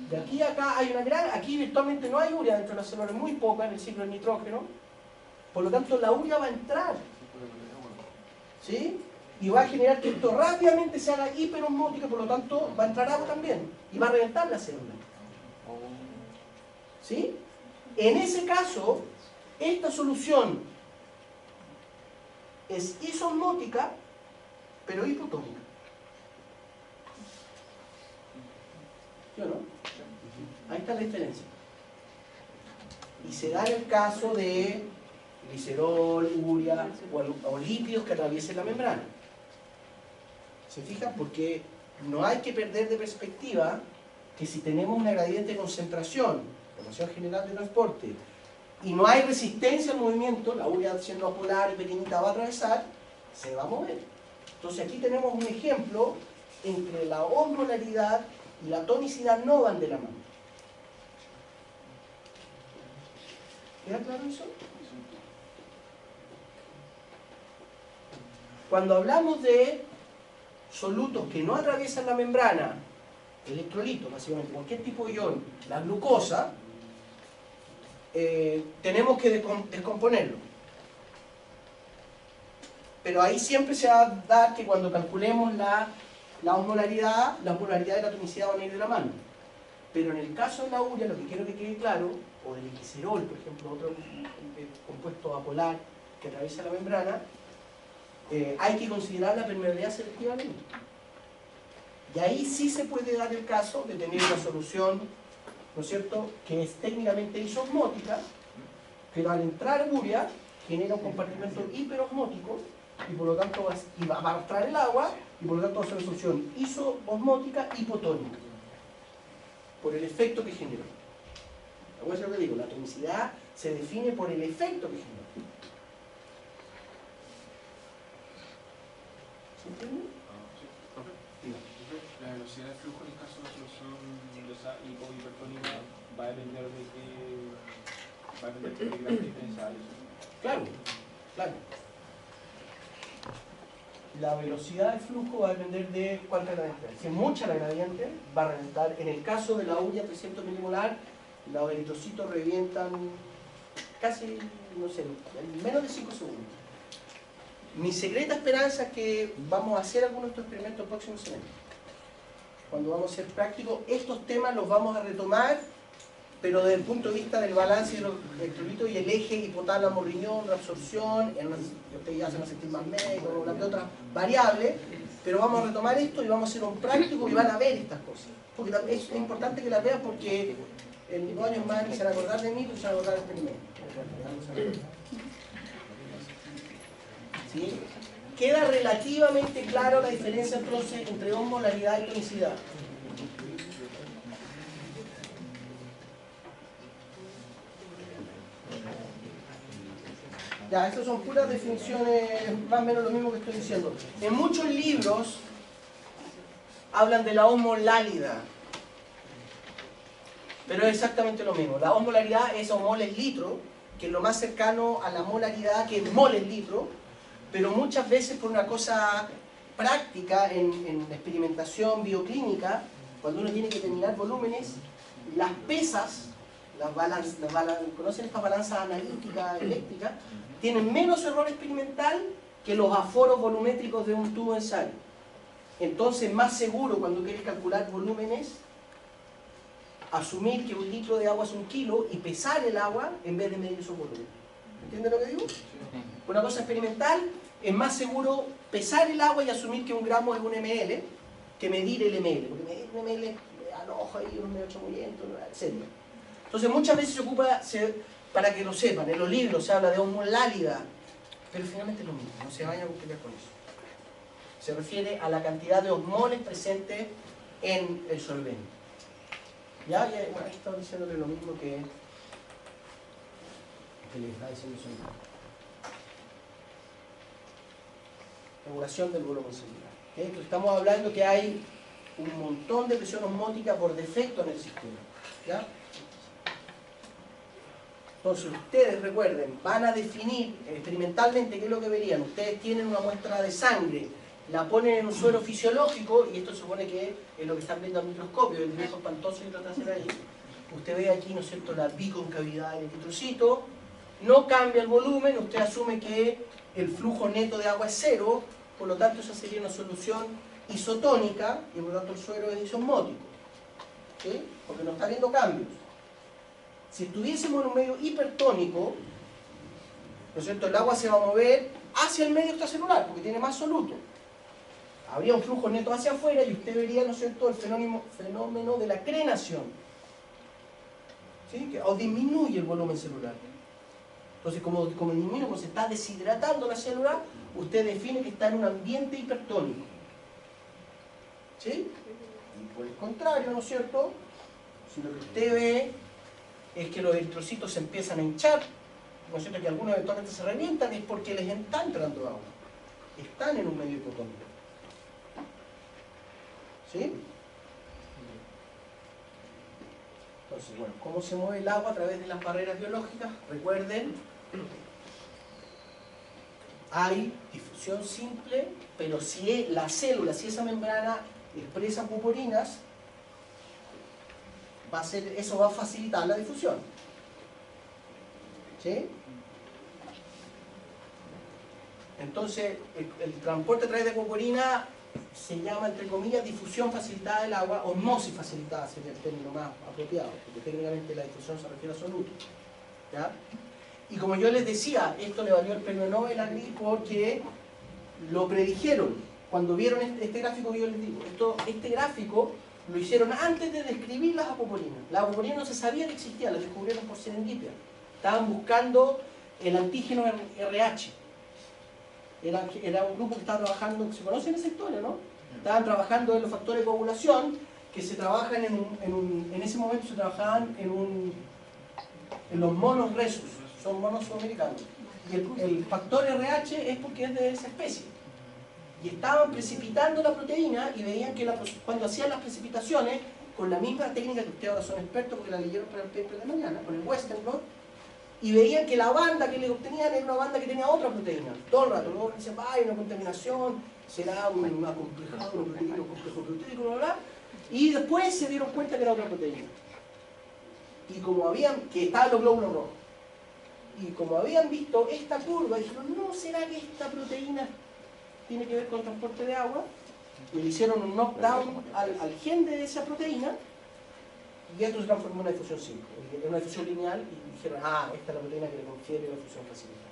Speaker 1: De aquí a acá hay una gran... Aquí virtualmente no hay urea dentro de la célula, es muy poca en el ciclo del nitrógeno. Por lo tanto, la urea va a entrar. ¿Sí? Y va a generar que esto rápidamente se haga hiperosmótica, por lo tanto, va a entrar agua también. Y va a reventar la célula. ¿Sí? En ese caso, esta solución es isosmótica, pero hipotónica. ¿Sí o no? Ahí está la diferencia. Y se da en el caso de glicerol, urea o lípidos que atraviesen la membrana. ¿Se fijan? Porque no hay que perder de perspectiva que si tenemos una gradiente de concentración, formación general de transporte, y no hay resistencia al movimiento, la urea siendo apolar y pequeñita va a atravesar, se va a mover. Entonces aquí tenemos un ejemplo entre la osmolaridad y la tonicidad no van de la mano. ¿Queda claro eso? Cuando hablamos de solutos que no atraviesan la membrana, electrolitos, básicamente cualquier tipo de ion, la glucosa, tenemos que descomponerlo. Pero ahí siempre se va a dar que cuando calculemos la osmolaridad y la tonicidad van a ir de la mano. Pero en el caso de la urea, lo que quiero que quede claro, o del glicerol, por ejemplo, otro compuesto apolar que atraviesa la membrana, hay que considerar la permeabilidad selectivamente. Y ahí sí se puede dar el caso de tener una solución, ¿no es cierto?, que es técnicamente isosmótica, pero al entrar urea genera un compartimento hiperosmótico y por lo tanto va a arrastrar el agua y por lo tanto va a ser una solución isoosmótica hipotónica por el efecto que generó. Acuérdense lo que digo, la tonicidad se define por el efecto que generó. ¿Se entiende?
Speaker 7: La velocidad de flujo en el caso de la solución de esa hipohipertónica va a depender de qué gran diferencia hay.
Speaker 1: Claro, claro. La velocidad de flujo va a depender de cuánta gradiente hay. Si es mucha la gradiente, va a reventar. En el caso de la urea 300 milimolar, los eritrocitos revientan casi, no sé, en menos de 5 segundos. Mi secreta esperanza es que vamos a hacer algunos de estos experimentos el próximo semestre. Cuando vamos a ser prácticos, estos temas los vamos a retomar, pero desde el punto de vista del balance de los electrolitos y el eje hipotálamo-riñón, reabsorción, ustedes ya se van a sentir más médicos, una que otra variable, pero vamos a retomar esto y vamos a hacer un práctico y van a ver estas cosas. Porque es importante que las vean porque en 2 años más se van a acordar de mí, pero se van a acordar del experimento. ¿Sí? Queda relativamente claro la diferencia entonces entre osmolaridad y tonicidad. Ya, estas son puras definiciones, más o menos lo mismo que estoy diciendo. En muchos libros hablan de la osmolálida, pero es exactamente lo mismo. La osmolaridad es moles litro, que es lo más cercano a la molaridad, que es moles litro, pero muchas veces por una cosa práctica en experimentación bioclínica, cuando uno tiene que determinar volúmenes, las pesas, ¿conocen estas balanzas analíticas eléctricas? Tienen menos error experimental que los aforos volumétricos de un tubo de ensayo. Entonces es más seguro cuando quieres calcular volúmenes, asumir que 1 litro de agua es 1 kilo y pesar el agua en vez de medir esos volúmenes. ¿Entienden lo que digo? Una cosa experimental, es más seguro pesar el agua y asumir que 1 gramo es 1 ml que medir el ml, porque medir 1 ml al ojo ahí, uno medio chamullento, etc. Entonces muchas veces se ocupa, para que lo sepan, en los libros se habla de osmolálida, pero finalmente es lo mismo, no se vayan a complicar con eso. Se refiere a la cantidad de osmoles presentes en el solvente. Ya, bueno, aquí estaba diciéndole lo mismo que les está diciendo el solvente. Regulación del volumen celular. ¿Okay? Entonces estamos hablando que hay un montón de presión osmótica por defecto en el sistema. ¿Ya? Entonces ustedes recuerden, van a definir experimentalmente qué es lo que verían. Ustedes tienen una muestra de sangre, la ponen en un suero fisiológico, y esto se supone que es lo que están viendo al microscopio, el viejo espantoso y lo trasero ahí. Usted ve aquí, ¿no es cierto?, la biconcavidad del eritrocito, no cambia el volumen, usted asume que el flujo neto de agua es 0, por lo tanto esa sería una solución isotónica, y por lo tanto el suero es isosmótico. ¿Sí? Porque no está viendo cambios. Si estuviésemos en un medio hipertónico, ¿no es cierto?, el agua se va a mover hacia el medio extracelular, porque tiene más soluto. Habría un flujo neto hacia afuera y usted vería, ¿no es cierto?, el fenómeno de la crenación. ¿Sí? O disminuye el volumen celular. Entonces, como disminuye, como se está deshidratando la célula, usted define que está en un ambiente hipertónico. ¿Sí? Y por el contrario, ¿no es cierto?, si lo que usted ve es que los eritrocitos se empiezan a hinchar, ¿no es cierto?, que algunos eventualmente se revientan, es porque les está entrando agua. Están en un medio hipotónico. ¿Sí? Entonces, bueno, ¿cómo se mueve el agua a través de las barreras biológicas? Recuerden, hay difusión simple, pero si la célula, si esa membrana expresa purpurinas, eso va a facilitar la difusión. ¿Sí? Entonces, el transporte a través de purpurina se llama, entre comillas, difusión facilitada del agua, osmosis facilitada sería el término más apropiado, porque técnicamente la difusión se refiere a soluto. ¿Ya? Y como yo les decía, esto le valió el premio Nobel a Gris porque lo predijeron. Cuando vieron este gráfico que yo les digo, este gráfico lo hicieron antes de describir las apoporinas. Las apoporinas no se sabía que existían, las descubrieron por serendipia. Estaban buscando el antígeno RH. Era un grupo que estaba trabajando, ¿se conocen esa historia, no? Estaban trabajando en los factores de coagulación, que se trabajan en ese momento se trabajaban en los monos rhesus, son monos sudamericanos. Y el factor RH es porque es de esa especie. Y estaban precipitando la proteína y veían que cuando hacían las precipitaciones, con la misma técnica que ustedes ahora son expertos porque la leyeron para el paper de mañana, con el Western blot, y veían que la banda que le obtenían era una banda que tenía otra proteína. Todo el rato, luego dicen, hay una contaminación, será un acomplejado, un complejo proteínico, bla, bla. Y después se dieron cuenta que era otra proteína. Y como que estaban los glóbulos rojos. Y como habían visto esta curva, dijeron, ¿no será que esta proteína tiene que ver con el transporte de agua? Y le hicieron un knockdown al gen de esa proteína, y esto se transformó en una difusión simple, en una difusión lineal, y dijeron, esta es la proteína que le confiere la difusión facilitada.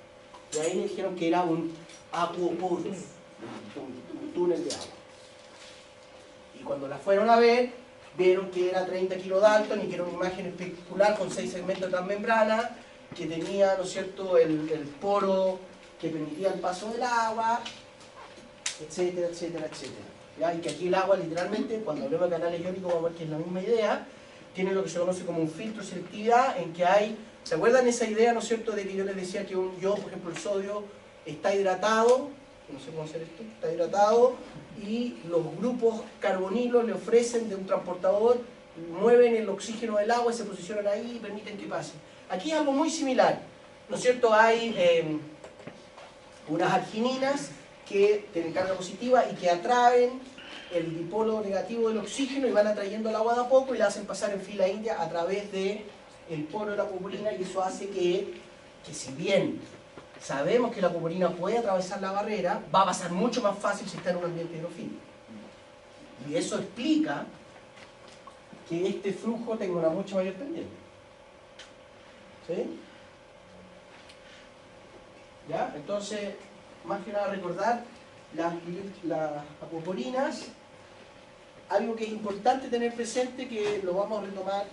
Speaker 1: Y ahí le dijeron que era un aquoporus, un túnel de agua. Y cuando la fueron a ver, vieron que era 30 kilodalton y que era una imagen especular con 6 segmentos de transmembrana, que tenía, ¿no es cierto?, el poro que permitía el paso del agua, etcétera, etcétera, etcétera. ¿Ya? Y que aquí el agua, literalmente, cuando hablemos de canales iónicos, vamos a ver que es la misma idea, tiene lo que se conoce como un filtro de selectividad, en que hay, ¿se acuerdan esa idea, ¿no es cierto?, de que yo les decía que por ejemplo, el sodio está hidratado, no sé cómo hacer esto, está hidratado, y los grupos carbonilos le ofrecen de un transportador, mueven el oxígeno del agua y se posicionan ahí y permiten que pase. Aquí es algo muy similar, ¿no es cierto? Hay unas argininas que tienen carga positiva y que atraen el dipolo negativo del oxígeno y van atrayendo el agua de a poco y la hacen pasar en fila india a través del poro de la purpurina, y eso hace que si bien sabemos que la purpurina puede atravesar la barrera, va a pasar mucho más fácil si está en un ambiente hidrofílico. Y eso explica que este flujo tenga una mucho mayor pendiente. ¿Sí? ¿Ya? Entonces, más que nada recordar las apoporinas, algo que es importante tener presente, que lo vamos a retomar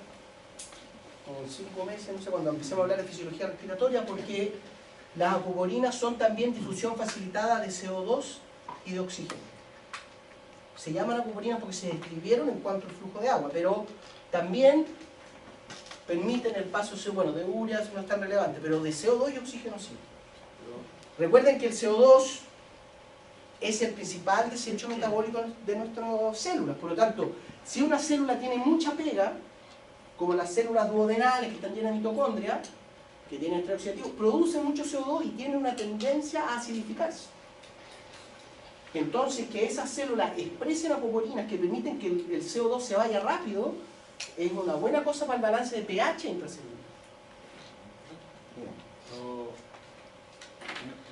Speaker 1: en 5 meses, no sé, cuando empecemos a hablar de fisiología respiratoria, porque las apoporinas son también difusión facilitada de CO2 y de oxígeno. Se llaman apoporinas porque se describieron en cuanto al flujo de agua, pero también permiten el paso, bueno, de urea no es tan relevante, pero de CO2 y oxígeno sí. Recuerden que el CO2 es el principal desecho metabólico de nuestras células. Por lo tanto, si una célula tiene mucha pega, como las células duodenales que están llenas de mitocondria, que tienen estrés oxidativo, producen mucho CO2 y tienen una tendencia a acidificarse. Entonces, que esas células expresen apoporinas que permiten que el CO2 se vaya rápido, es una buena cosa para el balance de pH intracelular.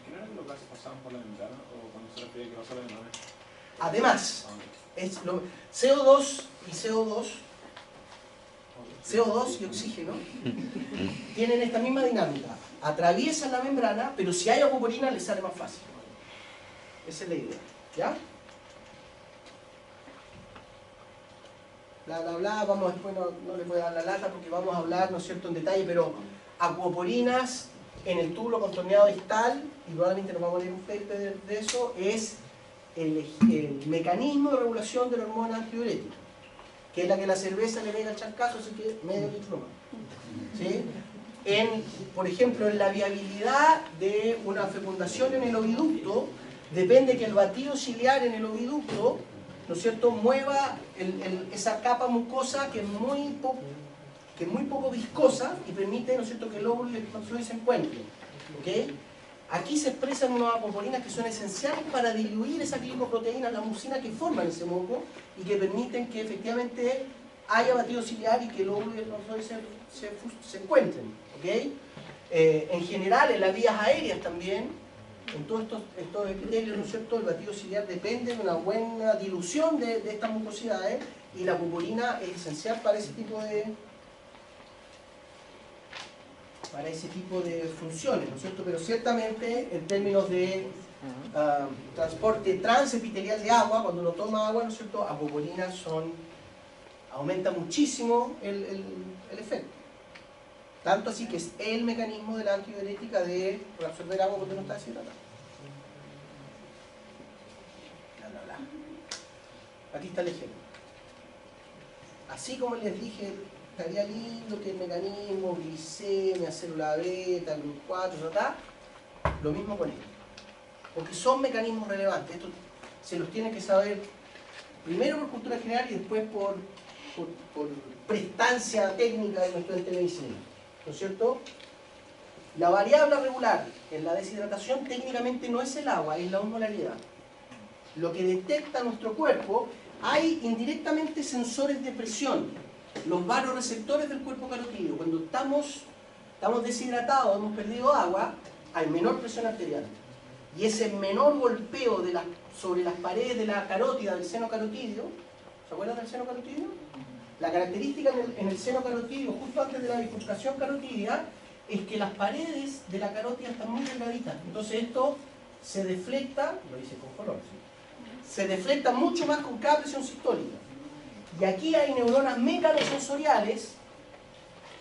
Speaker 7: ¿Qué no era que los gases pasaban por la membrana o cuando se refiere que pasó la membrana?
Speaker 1: Además, CO2 y CO2 y oxígeno tienen esta misma dinámica. Atraviesan la membrana, pero si hay apoporina les sale más fácil. Esa es la idea. ¿Ya? Bla, bla, bla. Vamos, después no les voy a dar la lata porque vamos a hablar, ¿no es cierto?, en detalle, pero acuoporinas en el túbulo contorneado distal, y probablemente nos vamos a leer un paper de eso, es el mecanismo de regulación de la hormona antidiurética, que es la que la cerveza le pega al chancazo, así que medio litro más. ¿Sí? Por ejemplo, en la viabilidad de una fecundación en el oviducto, depende que el batido ciliar en el oviducto, ¿no es cierto?, mueva esa capa mucosa que es muy poco viscosa y permite, ¿no es cierto?, que el óvulo y el espermatozoide se encuentren. ¿Okay? Aquí se expresan unas apoporinas que son esenciales para diluir esa glicoproteína, la mucina que forman ese moco y que permiten que efectivamente haya batido ciliar y que el óvulo y el espermatozoide se encuentren. ¿Okay? En general, en las vías aéreas también, en todos estos epitelios, ¿no es cierto?, el batido ciliar depende de una buena dilución de estas mucosidades, y la apoporina es esencial para ese tipo de funciones, ¿no es cierto? Pero ciertamente en términos de transporte transepitelial de agua, cuando uno toma agua, ¿no es cierto?, apoporinas aumenta muchísimo el efecto. Tanto así que es el mecanismo de la antidiurética de reabsorber agua cuando no está deshidratado. Bla, bla, bla. Aquí está el ejemplo. Así como les dije, estaría lindo que el mecanismo, glicemia, célula beta, GLUT 4, lo mismo con esto. Porque son mecanismos relevantes. Esto se los tiene que saber primero por cultura general y después por prestancia técnica de nuestro estudiante de medicina. ¿No es cierto? La variable regular en la deshidratación técnicamente no es el agua, es la osmolaridad. Lo que detecta nuestro cuerpo, hay indirectamente sensores de presión, los varoreceptores del cuerpo carotídeo. Cuando estamos deshidratados, hemos perdido agua, hay menor presión arterial. Y ese menor golpeo sobre las paredes de la carótida del seno carotídeo, ¿se acuerdan del seno carotídeo? La característica en el seno carotídeo, justo antes de la bifurcación carotídea, es que las paredes de la carótida están muy delgaditas. Entonces esto se deflecta, lo hice con color, ¿sí? Se deflecta mucho más con cada presión sistólica. Y aquí hay neuronas mecanosensoriales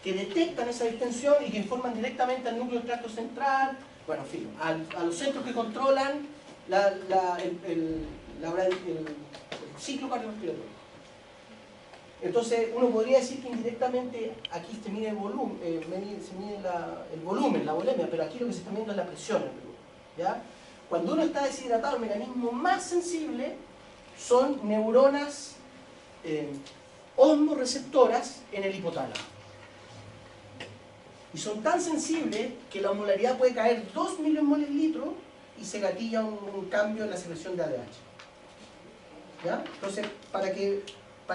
Speaker 1: que detectan esa distensión y que informan directamente al núcleo del tracto central, bueno, en fin, a los centros que controlan el ciclo cardiorrespiratorio. Entonces, uno podría decir que indirectamente aquí se mide el volumen, el volumen, la volemia, pero aquí lo que se está midiendo es la presión. ¿Ya? Cuando uno está deshidratado, el mecanismo más sensible son neuronas osmoreceptoras en el hipotálamo. Y son tan sensibles que la osmolaridad puede caer 2 milimoles litro y se gatilla un cambio en la secreción de ADH. ¿Ya? Entonces, para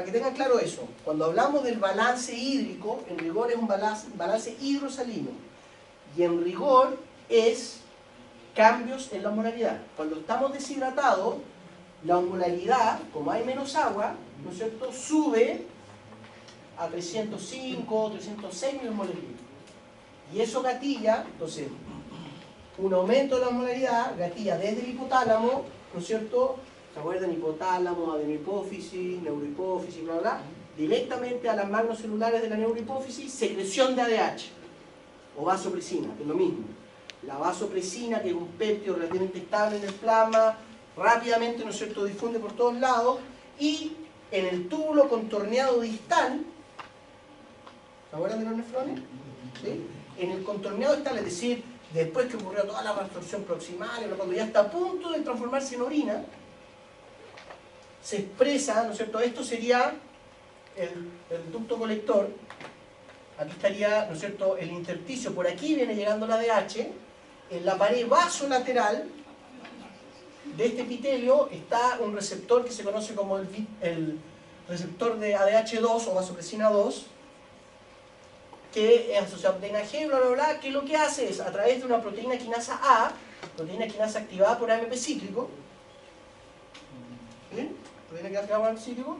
Speaker 1: que tengan claro eso, cuando hablamos del balance hídrico, en rigor es un balance hidrosalino. Y en rigor es cambios en la osmolaridad. Cuando estamos deshidratados, la osmolaridad, como hay menos agua, ¿no es cierto?, sube a 305, 306 milimoles litro. Y eso gatilla, entonces, un aumento de la osmolaridad gatilla desde el hipotálamo, ¿no es cierto?, ¿se acuerdan? Hipotálamo, adenohipófisis, neurohipófisis, bla, bla, directamente a las magnocelulares de la neurohipófisis, secreción de ADH o vasopresina, que es lo mismo. La vasopresina, que es un péptido relativamente estable en el plasma, rápidamente, ¿no es cierto?, difunde por todos lados, y en el túbulo contorneado distal, ¿se acuerdan de los nefrones? ¿Sí? En el contorneado distal, es decir, después que ocurrió toda la absorción proximal, cuando ya está a punto de transformarse en orina, se expresa, ¿no es cierto? Esto sería el ducto colector. Aquí estaría, ¿no es cierto?, el intersticio. Por aquí viene llegando la ADH. En la pared vasolateral de este epitelio está un receptor que se conoce como el receptor de ADH2 o vasopresina 2, que es asociado a proteína G, bla, bla, bla, que lo que hace es, a través de una proteína quinasa A, proteína quinasa activada por AMP cíclico, ¿sí?, proteína quinasa activada por AMP cíclico,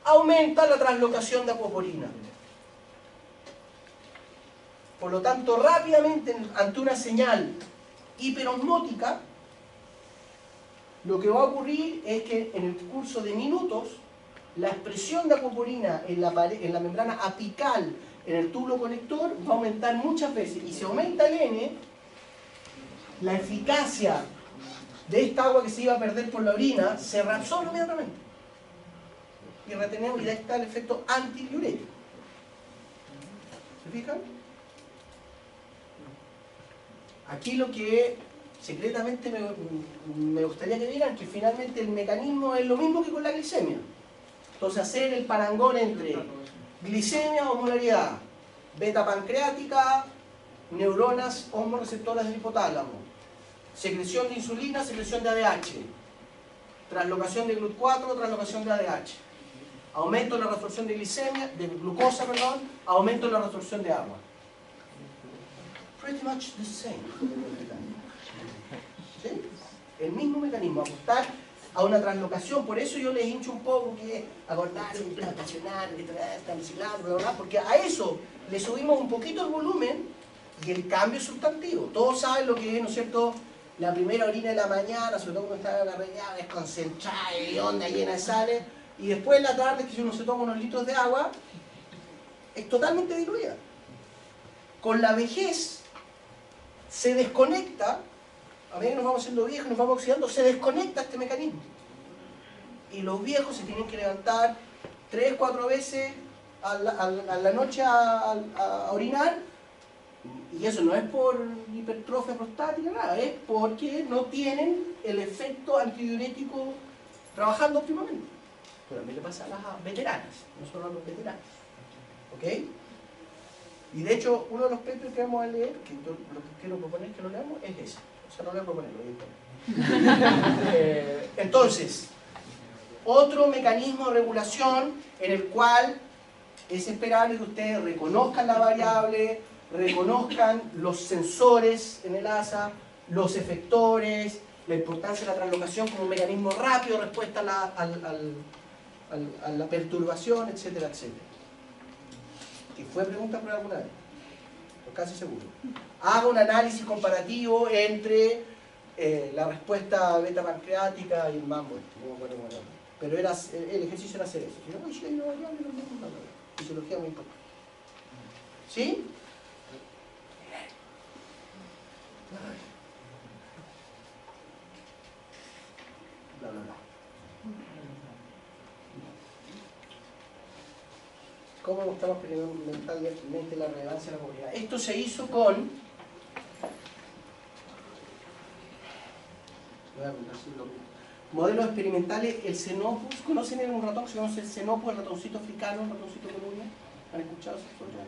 Speaker 1: aumenta la translocación de apoporina. Por lo tanto, rápidamente, ante una señal hiperosmótica, lo que va a ocurrir es que en el curso de minutos, la expresión de apoporina en la membrana apical, en el túbulo conector, va a aumentar muchas veces. Y si aumenta el N, la eficacia de esta agua que se iba a perder por la orina se reabsorbe inmediatamente. Y retenemos, y ahí está el efecto antidiurético. ¿Se fijan? Aquí lo que secretamente me gustaría que vieran, que finalmente el mecanismo es lo mismo que con la glicemia. Entonces, hacer el parangón entre glicemia, osmolaridad, beta pancreática, neuronas osmoreceptoras del hipotálamo, secreción de insulina, secreción de ADH, translocación de GLUT 4, translocación de ADH, aumento de la reabsorción de glucosa, aumento de la reabsorción de agua. Pretty much the same. ¿Sí? El mismo mecanismo, apostar a una translocación. Por eso yo les hincho un poco que acordarse de translacionar, porque a eso le subimos un poquito el volumen y el cambio es sustantivo. Todos saben lo que es, ¿no es cierto?, la primera orina de la mañana, sobre todo cuando está agarrada, es concentrada, onda llena de sales, y después en la tarde, que si uno se toma unos litros de agua, es totalmente diluida. Con la vejez se desconecta, a medida que nos vamos haciendo viejos, nos vamos oxidando, se desconecta este mecanismo. Y los viejos se tienen que levantar 3, 4 veces a la noche a orinar, y eso no es por hipertrofia prostática, nada, es porque no tienen el efecto antidiurético trabajando óptimamente. Pero también le pasa a las veteranas, no solo a los veteranos. ¿Ok? Y de hecho, uno de los papers que vamos a leer, que yo lo que quiero proponer que lo leamos, es ese. O sea, no lo voy a proponer, lo voy a poner. Entonces, otro mecanismo de regulación en el cual es esperable que ustedes reconozcan la variable, reconozcan los sensores en el ASA, los efectores, la importancia de la translocación como un mecanismo rápido de respuesta a la perturbación, etcétera, etcétera. Que fue pregunta por alguna vez, estoy casi seguro. Haga un análisis comparativo entre la respuesta beta pancreática y el mambo, no me acuerdo cómo era. Pero era, el ejercicio era hacer eso. Si no, si hay una variable, no, fisiología muy importante. ¿Sí? Bla, bla, bla. ¿Cómo mostramos experimentalmente la relevancia de la movilidad? Esto se hizo con... Voy a contar si lo... Modelos experimentales, el Xenopus. ¿Conocen un ratón que se llama el Xenopus, el ratoncito africano, el ratoncito con uña? ¿Han escuchado esa historia?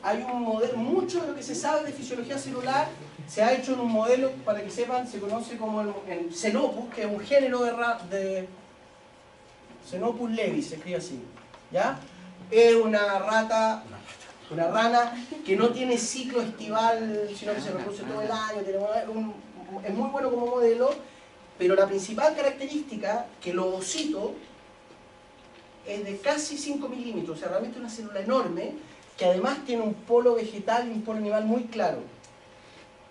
Speaker 1: Hay un modelo, mucho de lo que se sabe de fisiología celular se ha hecho en un modelo, para que sepan, se conoce como el Xenopus, que es un género de Xenopus levis, se escribe así, ¿ya? Es una rana que no tiene ciclo estival, sino que se reproduce todo el año, es muy bueno como modelo, pero la principal característica, que el ovocito es de casi 5 milímetros, o sea, realmente una célula enorme, que además tiene un polo vegetal y un polo animal muy claro.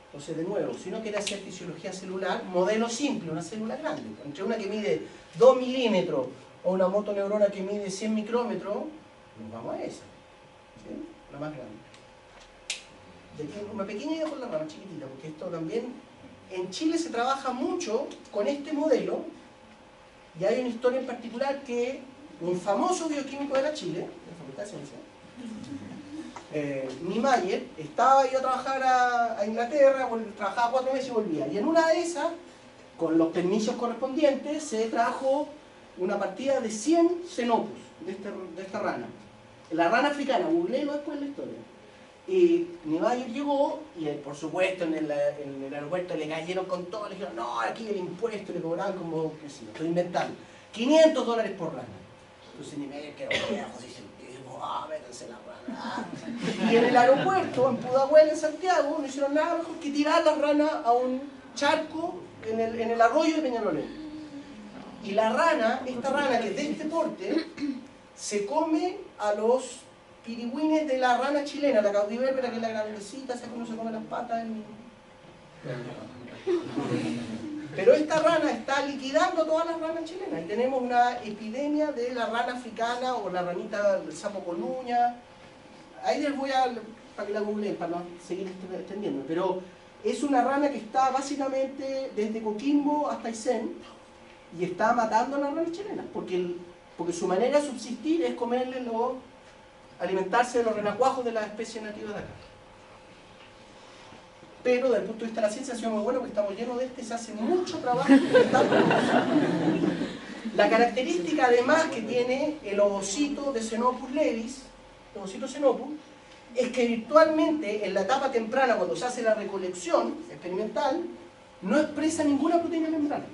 Speaker 1: Entonces, de nuevo, si uno quiere hacer fisiología celular, modelo simple, una célula grande, entre una que mide 2 milímetros o una motoneurona que mide 100 micrómetros, nos vamos a esa, ¿sí? La más grande. Una pequeña idea por la rama chiquitita, porque esto también, en Chile se trabaja mucho con este modelo, y hay una historia en particular que un famoso bioquímico de la Chile, de la Facultad de Ciencias, Niemeyer, estaba ido a trabajar a Inglaterra, trabajaba 4 meses y volvía. Y en una de esas, con los permisos correspondientes, se trajo una partida de 100 Xenopus de esta rana. La rana africana, googleelo después la historia. Y Niemeyer llegó y por supuesto en el aeropuerto le cayeron con todo, le dijeron, no, aquí el impuesto, le cobraban como, qué sé yo, estoy inventando, $500 por rana. Entonces Niemeyer quedó viejo, dice, métanse la rana. Y en el aeropuerto, en Pudahuel, en Santiago, no hicieron nada mejor que tirar la rana a un charco en el arroyo de Peñalolén. Y la rana, esta rana que es de este porte, se come a los pirigüines de la rana chilena, la caudivérpera, que es la grandecita, esa que uno se come las patas. Pero esta rana está liquidando a todas las ranas chilenas y tenemos una epidemia de la rana africana o la ranita del sapo con uña. Ahí les voy a, para que la googleen, para no seguir extendiendo, pero es una rana que está básicamente desde Coquimbo hasta Aysén y está matando a las ranas chilenas porque su manera de subsistir es alimentarse de los renacuajos de las especies nativas de acá. Pero desde el punto de vista de la ciencia ha sido muy bueno porque estamos llenos de se hace mucho trabajo. La característica además que tiene el ovocito de Xenopus levis, el ovocito Xenopus, es que virtualmente en la etapa temprana, cuando se hace la recolección experimental, no expresa ninguna proteína membrana.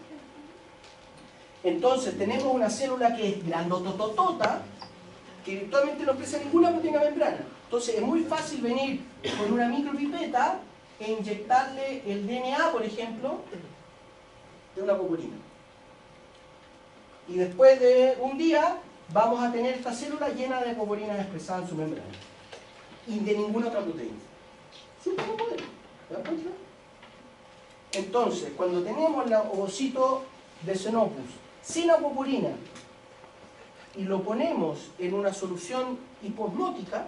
Speaker 1: Entonces tenemos una célula que es grandotototota, que virtualmente no expresa ninguna proteína membrana. Entonces es muy fácil venir con una micropipeta e inyectarle el DNA, por ejemplo, de una purpurina. Y después de un día vamos a tener esta célula llena de purpurinas expresadas en su membrana. Y de ninguna otra proteína. Súper modelo. ¿Te das cuenta? Entonces, cuando tenemos el ovocito de Xenopus sin apopurina y lo ponemos en una solución hiposmótica,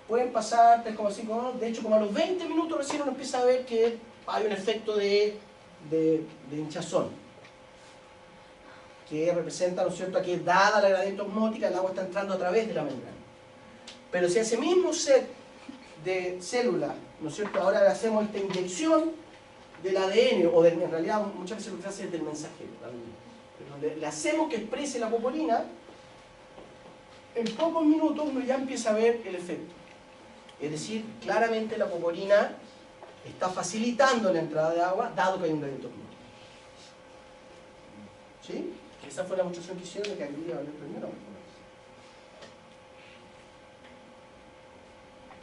Speaker 1: pueden pasar 3,5 minutos, de hecho como a los 20 minutos recién uno empieza a ver que hay un efecto de hinchazón, que representa, ¿no es cierto?, que dada la gradiente osmótica el agua está entrando a través de la membrana. Pero si a ese mismo set de células, ¿no es cierto?, ahora le hacemos esta inyección del ADN, o en realidad muchas veces lo que se hace es del mensajero, pero le hacemos que exprese la popolina, en pocos minutos uno ya empieza a ver el efecto. Es decir, claramente la popolina está facilitando la entrada de agua, dado que hay un gradiente osmótico. ¿Sí? Esa fue la demostración que hicieron de que aquí iba a haber primero.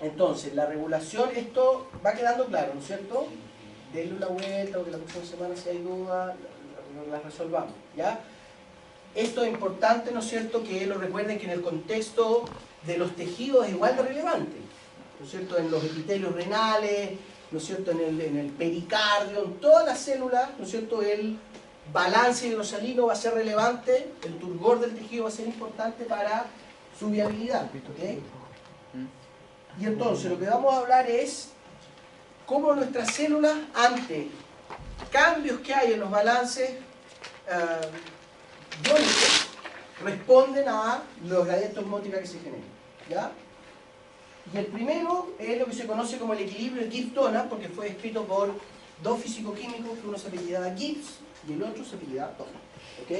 Speaker 1: Entonces, la regulación, esto va quedando claro, ¿no es cierto? Denle una vuelta, o que la próxima semana, si hay dudas, la resolvamos, ¿ya? Esto es importante, ¿no es cierto?, que lo recuerden que en el contexto de los tejidos es igual de relevante, ¿no es cierto?, en los epitelios renales, ¿no es cierto?, en el pericardio, en todas las células, ¿no es cierto?, el balance hidrosalino va a ser relevante, el turgor del tejido va a ser importante para su viabilidad, ¿ok? Y entonces lo que vamos a hablar es cómo nuestras células, ante cambios que hay en los balances iónicos, responden a los gradientes osmóticos que se generan, ¿ya? Y el primero es lo que se conoce como el equilibrio Gibbs-Donat, porque fue escrito por dos físico-químicos, que uno se apellidaba Gibbs y el otro se apellidaba Donat, ¿ok?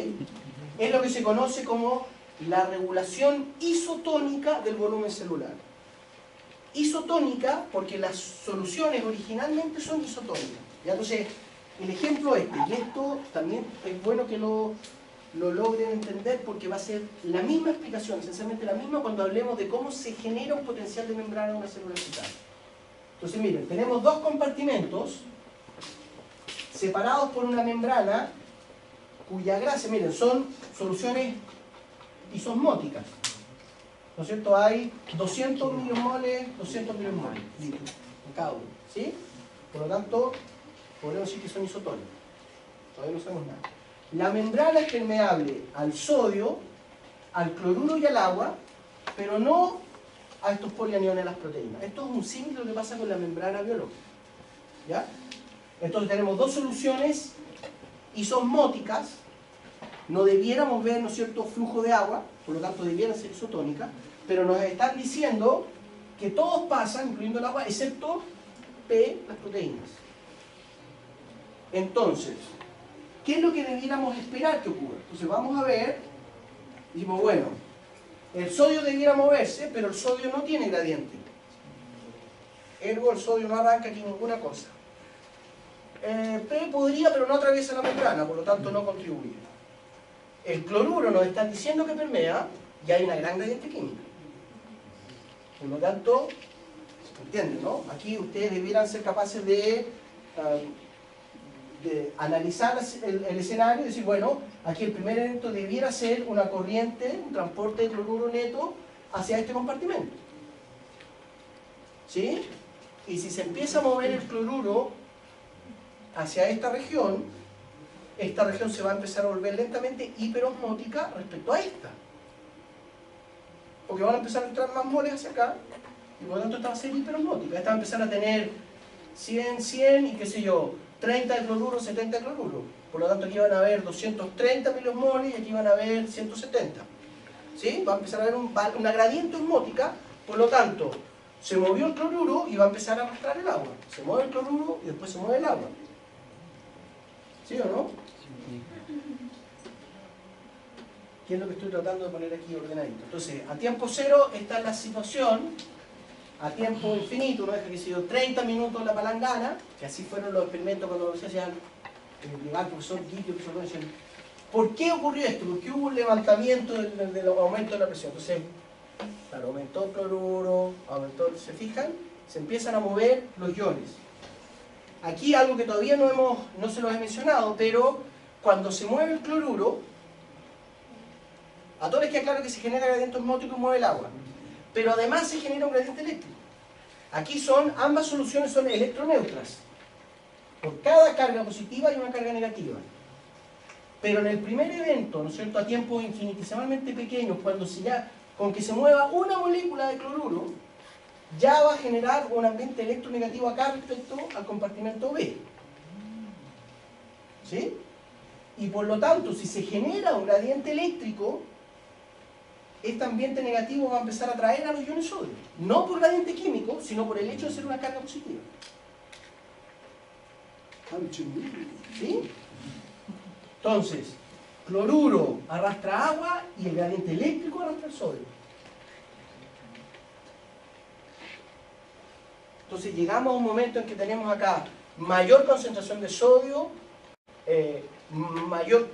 Speaker 1: Es lo que se conoce como la regulación isotónica del volumen celular. Isotónica porque las soluciones originalmente son isotónicas, ¿ya? Entonces, el ejemplo y esto también es bueno que lo logren entender porque va a ser la misma explicación, esencialmente la misma cuando hablemos de cómo se genera un potencial de membrana en una célula fetal. Entonces miren, tenemos dos compartimentos separados por una membrana cuya grasa, miren, son soluciones isosmóticas, ¿no es cierto? Hay 200 milimoles, 200 milimoles litros en cada uno, ¿sí? Por lo tanto, podemos decir que son isotónicos. Todavía no sabemos nada. La membrana es permeable al sodio, al cloruro y al agua, pero no a estos polianiones de las proteínas. Esto es un símil de lo que pasa con la membrana biológica, ¿ya? Entonces tenemos dos soluciones isosmóticas, no debiéramos ver, ¿no es cierto?, flujo de agua, por lo tanto debieran ser isotónicas, pero nos están diciendo que todos pasan, incluyendo el agua, excepto las proteínas. Entonces, ¿qué es lo que debiéramos esperar que ocurra? Entonces vamos a ver, decimos, bueno, el sodio debiera moverse, pero el sodio no tiene gradiente. Ergo, el sodio no arranca aquí ninguna cosa. P podría, pero no atraviesa la membrana, por lo tanto no contribuye. El cloruro nos está diciendo que permea y hay una gran gradiente química. Por lo tanto, ¿entienden, no? Aquí ustedes debieran ser capaces de analizar el escenario y decir, bueno, aquí el primer evento debiera ser una corriente, un transporte de cloruro neto hacia este compartimento. ¿Sí? Y si se empieza a mover el cloruro hacia esta región se va a empezar a volver lentamente hiperosmótica respecto a esta. Porque van a empezar a entrar más moles hacia acá, y por lo tanto esta va a ser hiperosmótica. Esta va a empezar a tener 100 y qué sé yo, 30 de cloruro, 70 de cloruro. Por lo tanto aquí van a haber 230 milimoles y aquí van a haber 170. ¿Sí? Va a empezar a haber una gradiente osmótica, por lo tanto, se movió el cloruro y va a empezar a arrastrar el agua. Se mueve el cloruro y después se mueve el agua. ¿Sí o no? ¿Qué es lo que estoy tratando de poner aquí ordenadito? Entonces, a tiempo cero, esta es la situación. A tiempo infinito, uno deja que se dio 30 minutos la palangana, que así fueron los experimentos cuando se hacían el profesor Guillo, ¿por qué ocurrió esto? Porque hubo un levantamiento del aumento de la presión. Entonces, claro, aumentó el cloruro, ¿se fijan? Se empiezan a mover los iones. Aquí algo que todavía no se los he mencionado, pero cuando se mueve el cloruro, a todos les queda claro que se genera gradiente osmótico y mueve el agua. Pero además se genera un gradiente eléctrico. Aquí ambas soluciones son electroneutras. Por cada carga positiva hay una carga negativa. Pero en el primer evento, ¿no es cierto?, a tiempos infinitesimalmente pequeños, cuando con que se mueva una molécula de cloruro, ya va a generar un ambiente electronegativo acá respecto al compartimento B. ¿Sí? Y por lo tanto, si se genera un gradiente eléctrico, este ambiente negativo va a empezar a atraer a los iones sodio. No por gradiente químico, sino por el hecho de ser una carga positiva. ¿Sí? Entonces, cloruro arrastra agua y el gradiente eléctrico arrastra el sodio. Entonces llegamos a un momento en que tenemos acá mayor concentración de sodio, mayor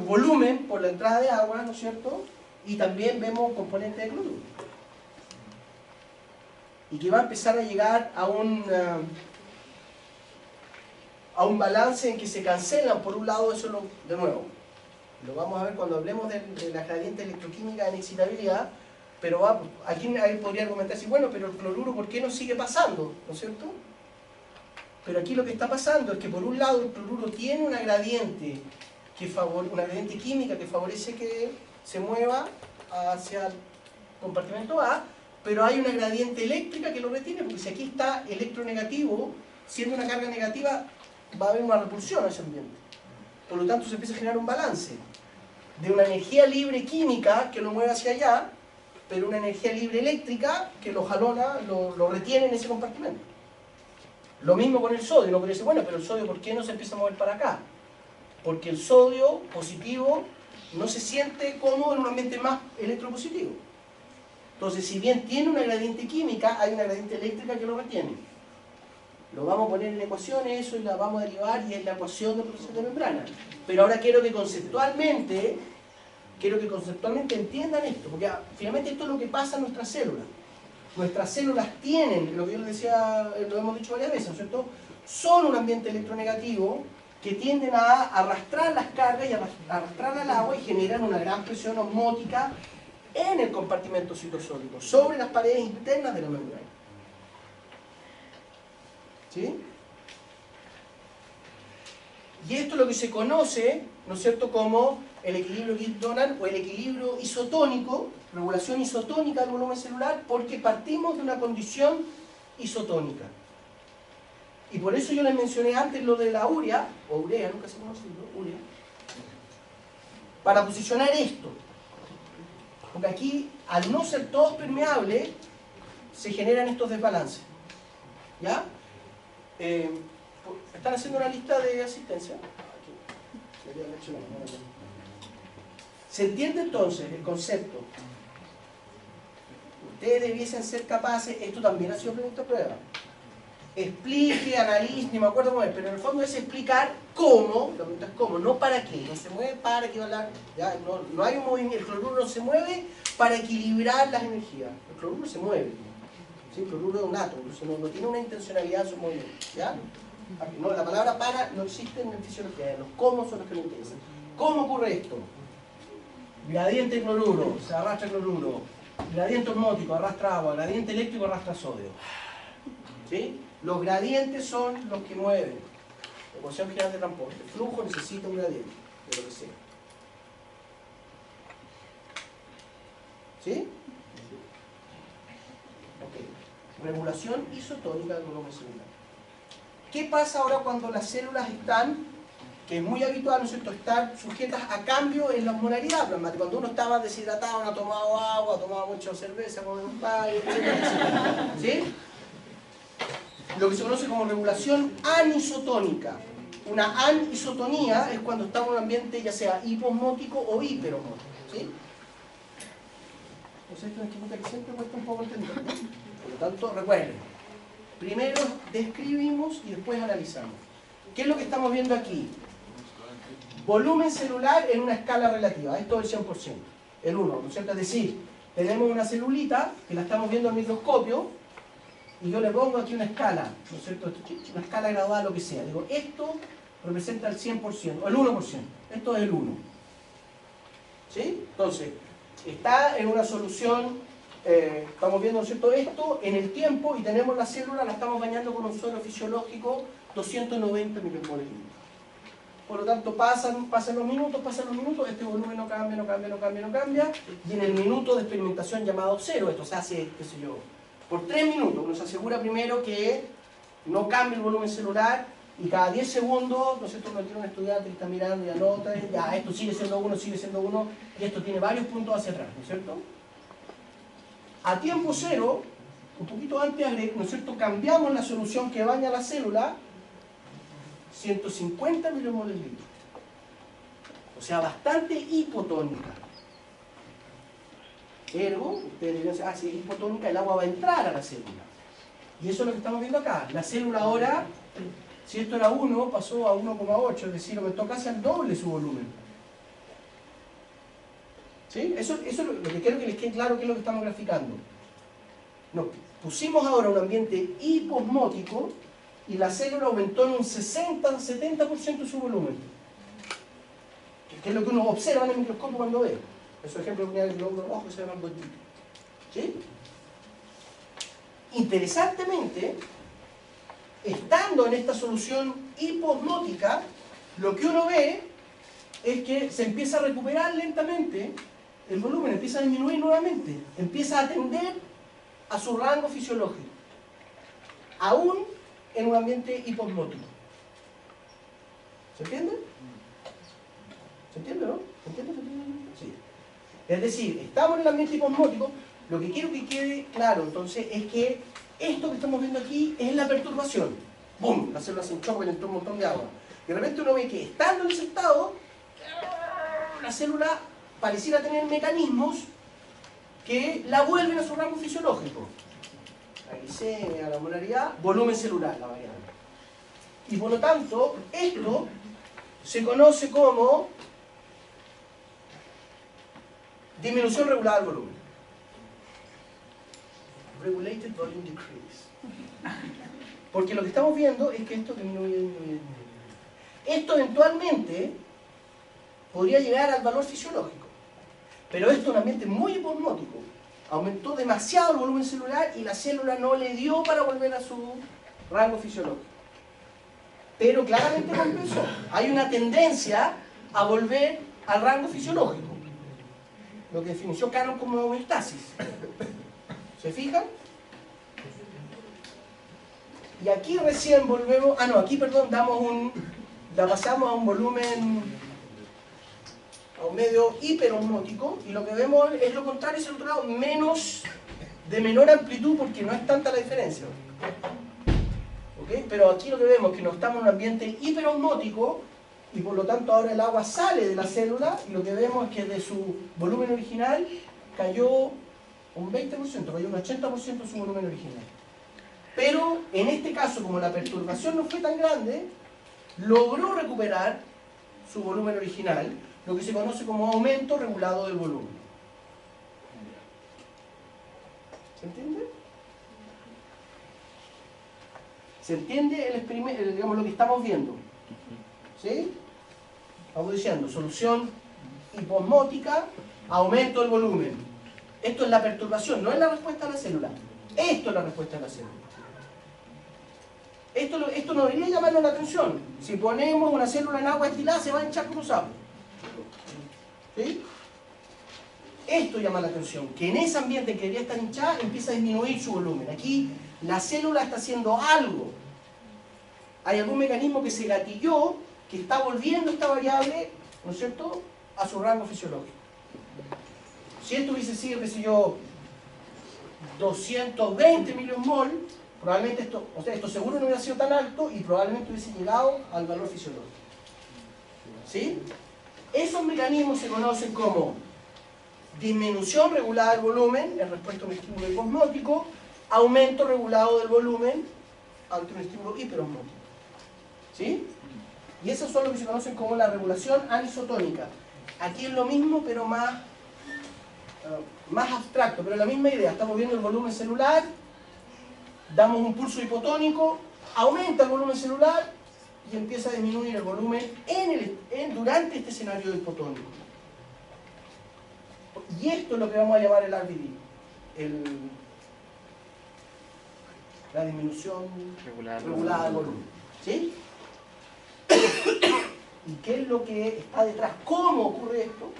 Speaker 1: volumen por la entrada de agua, ¿no es cierto? Y también vemos componentes de cloruro. Y que va a empezar a llegar a un balance en que se cancelan, por un lado, eso de nuevo. Lo vamos a ver cuando hablemos de la gradiente electroquímica en excitabilidad, pero aquí podría argumentar así, bueno, pero el cloruro, ¿por qué no sigue pasando? ¿No es cierto? Pero aquí lo que está pasando es que por un lado el cloruro tiene una gradiente química que favorece que se mueva hacia el compartimento A, pero hay una gradiente eléctrica que lo retiene, porque si aquí está electronegativo, siendo una carga negativa, va a haber una repulsión a ese ambiente. Por lo tanto se empieza a generar un balance de una energía libre química que lo mueve hacia allá, pero una energía libre eléctrica que lo jalona, lo retiene en ese compartimento. Lo mismo con el sodio. Uno podría decir, bueno, pero el sodio, ¿por qué no se empieza a mover para acá? Porque el sodio positivo no se siente cómodo en un ambiente más electropositivo. Entonces, si bien tiene una gradiente química, hay una gradiente eléctrica que lo retiene. Lo vamos a poner en ecuaciones, eso, y la vamos a derivar, y es la ecuación del proceso de membrana. Pero ahora quiero que conceptualmente entiendan esto, porque finalmente esto es lo que pasa en nuestras células. Nuestras células tienen, lo que yo les decía, lo hemos dicho varias veces, ¿no es cierto?, son un ambiente electronegativo que tienden a arrastrar las cargas y arrastrar al agua y generan una gran presión osmótica en el compartimento citosólico, sobre las paredes internas de la membrana. ¿Sí? Y esto es lo que se conoce, ¿no es cierto?, como el equilibrio Gibbs-Donald o el equilibrio isotónico, regulación isotónica del volumen celular, porque partimos de una condición isotónica. Y por eso yo les mencioné antes lo de la urea, o urea, nunca se conoce, ¿no? Urea, para posicionar esto. Porque aquí, al no ser todos permeables, se generan estos desbalances. ¿Ya? ¿Están haciendo una lista de asistencia? ¿Se entiende entonces el concepto? Ustedes debiesen ser capaces, esto también ha sido pregunta prueba. Explique, analice, ni me acuerdo cómo es, pero en el fondo es explicar cómo, la pregunta es cómo, no para qué. No se mueve para equivalar, ¿ya? No hay un movimiento, el cloruro no se mueve para equilibrar las energías. El cloruro se mueve. ¿Sí? El cloruro es un átomo, no tiene una intencionalidad en su movimiento. ¿Ya? No, la palabra para no existe en fisiología, los cómo son los que me interesan. ¿Cómo ocurre esto? Gradiente de cloruro, se arrastra cloruro. Gradiente osmótico, arrastra agua. Gradiente eléctrico, arrastra sodio. ¿Sí? Los gradientes son los que mueven. La ecuación general de transporte. El flujo necesita un gradiente, de lo que sea. ¿Sí? Ok. Regulación isotónica del volumen celular. ¿Qué pasa ahora cuando las células están, que es muy habitual, ¿no es cierto?, estar sujetas a cambio en la osmolaridad plasmática? Cuando uno estaba deshidratado, no ha tomado agua, ha tomado mucha cerveza, come un pay, etc. ¿Sí? Lo que se conoce como regulación anisotónica. Una anisotonía es cuando estamos en un ambiente ya sea hiposmótico o hiperosmótico. ¿Sí? Entonces esto es una química que siempre cuesta un poco entender, ¿no? Por lo tanto, recuerden, primero describimos y después analizamos. ¿Qué es lo que estamos viendo aquí? Volumen celular en una escala relativa. Esto es el 100%. El 1, ¿no es cierto? Es decir, tenemos una celulita que la estamos viendo al microscopio, y yo le pongo aquí una escala, ¿no es cierto? Una escala graduada, lo que sea. Digo, esto representa el 100%, o el 1%. Esto es el 1. ¿Sí? Entonces, está en una solución, estamos viendo, ¿no es cierto?, esto en el tiempo, y tenemos la célula, la estamos bañando con un suero fisiológico 290 milimoles. por lo tanto pasan los minutos, este volumen no cambia, y en el minuto de experimentación llamado 0, esto se hace, qué sé yo, por 3 minutos, uno se asegura primero que no cambie el volumen celular, y cada 10 segundos, ¿no es cierto?, uno tiene un estudiante que está mirando y anota, ya esto sigue siendo 1, y esto tiene varios puntos hacia atrás, ¿no es cierto? A tiempo 0, un poquito antes, ¿no es cierto?, cambiamos la solución que baña la célula 150 milimoles litros. O sea, bastante hipotónica. Ergo, ustedes deberían decir, si es hipotónica, el agua va a entrar a la célula. Y eso es lo que estamos viendo acá. La célula ahora, si esto era 1, pasó a 1,8, es decir, aumentó casi al doble su volumen. ¿Sí? Eso es lo que quiero que les quede claro que es lo que estamos graficando. Nos pusimos ahora un ambiente hiposmótico y la célula aumentó en un 60-70% su volumen. Que es lo que uno observa en el microscopio cuando ve. Esos ejemplos que el glóbulo rojo que se llaman gotitas. ¿Sí? Interesantemente, estando en esta solución hiposmótica, lo que uno ve es que se empieza a recuperar lentamente el volumen, empieza a disminuir nuevamente, empieza a tender a su rango fisiológico, aún en un ambiente hiposmótico. ¿Se entiende? ¿Se entiende, no? ¿Se entiende? Sí. Es decir, estamos en el ambiente hiposmótico. Lo que quiero que quede claro, entonces, es que esto que estamos viendo aquí es la perturbación. ¡Bum! La célula se hinchó porque le entró un montón de agua. De repente uno ve que, estando en ese estado, la célula pareciera tener mecanismos que la vuelven a su rango fisiológico. La glicemia, la molaridad, volumen celular, la variable. Y por lo tanto, esto se conoce como disminución regulada del volumen. Regulated volume decrease. Porque lo que estamos viendo es que esto disminuye. Esto eventualmente podría llegar al valor fisiológico. Pero esto es un ambiente muy hiposmótico. Aumentó demasiado el volumen celular y la célula no le dio para volver a su rango fisiológico. Pero claramente compensó. Hay una tendencia a volver al rango fisiológico. Lo que definió Cannon como homeostasis. ¿Se fijan? Y aquí recién volvemos... aquí, perdón, la pasamos a un volumen... a un medio hiperosmótico, y lo que vemos es lo contrario, es el otro lado, de menor amplitud, porque no es tanta la diferencia. ¿Okay? Pero aquí lo que vemos es que no estamos en un ambiente hiperosmótico, y por lo tanto ahora el agua sale de la célula, y lo que vemos es que de su volumen original cayó un 20%, cayó un 80% su volumen original. Pero en este caso, como la perturbación no fue tan grande, logró recuperar su volumen original, lo que se conoce como aumento regulado del volumen. ¿Se entiende? ¿Se entiende el experimento, digamos, lo que estamos viendo? ¿Sí? Vamos diciendo, solución hiposmótica, aumento del volumen. Esto es la perturbación, no es la respuesta a la célula. Esto es la respuesta a la célula. Esto no debería llamarnos la atención. Si ponemos una célula en agua destilada, se va a hinchar como sapo. ¿Sí? Esto llama la atención, que en ese ambiente que debería estar hinchada empieza a disminuir su volumen. Aquí la célula está haciendo algo. Hay algún mecanismo que se gatilló, que está volviendo esta variable, ¿no es cierto?, a su rango fisiológico. Si esto hubiese sido, qué sé yo, 220 millimol, probablemente esto seguro no hubiera sido tan alto y probablemente hubiese llegado al valor fisiológico. ¿Sí? Esos mecanismos se conocen como disminución regulada del volumen en respuesta a un estímulo hiposmótico, aumento regulado del volumen ante un estímulo hiperosmótico. ¿Sí? Y esos son lo que se conocen como la regulación anisotónica. Aquí es lo mismo, pero más abstracto, pero la misma idea. Estamos viendo el volumen celular, damos un pulso hipotónico, aumenta el volumen celular y empieza a disminuir el volumen durante este escenario hipotónico. Y esto es lo que vamos a llamar el RVD, la disminución regulada del volumen. ¿Sí? ¿Y qué es lo que está detrás? ¿Cómo ocurre esto?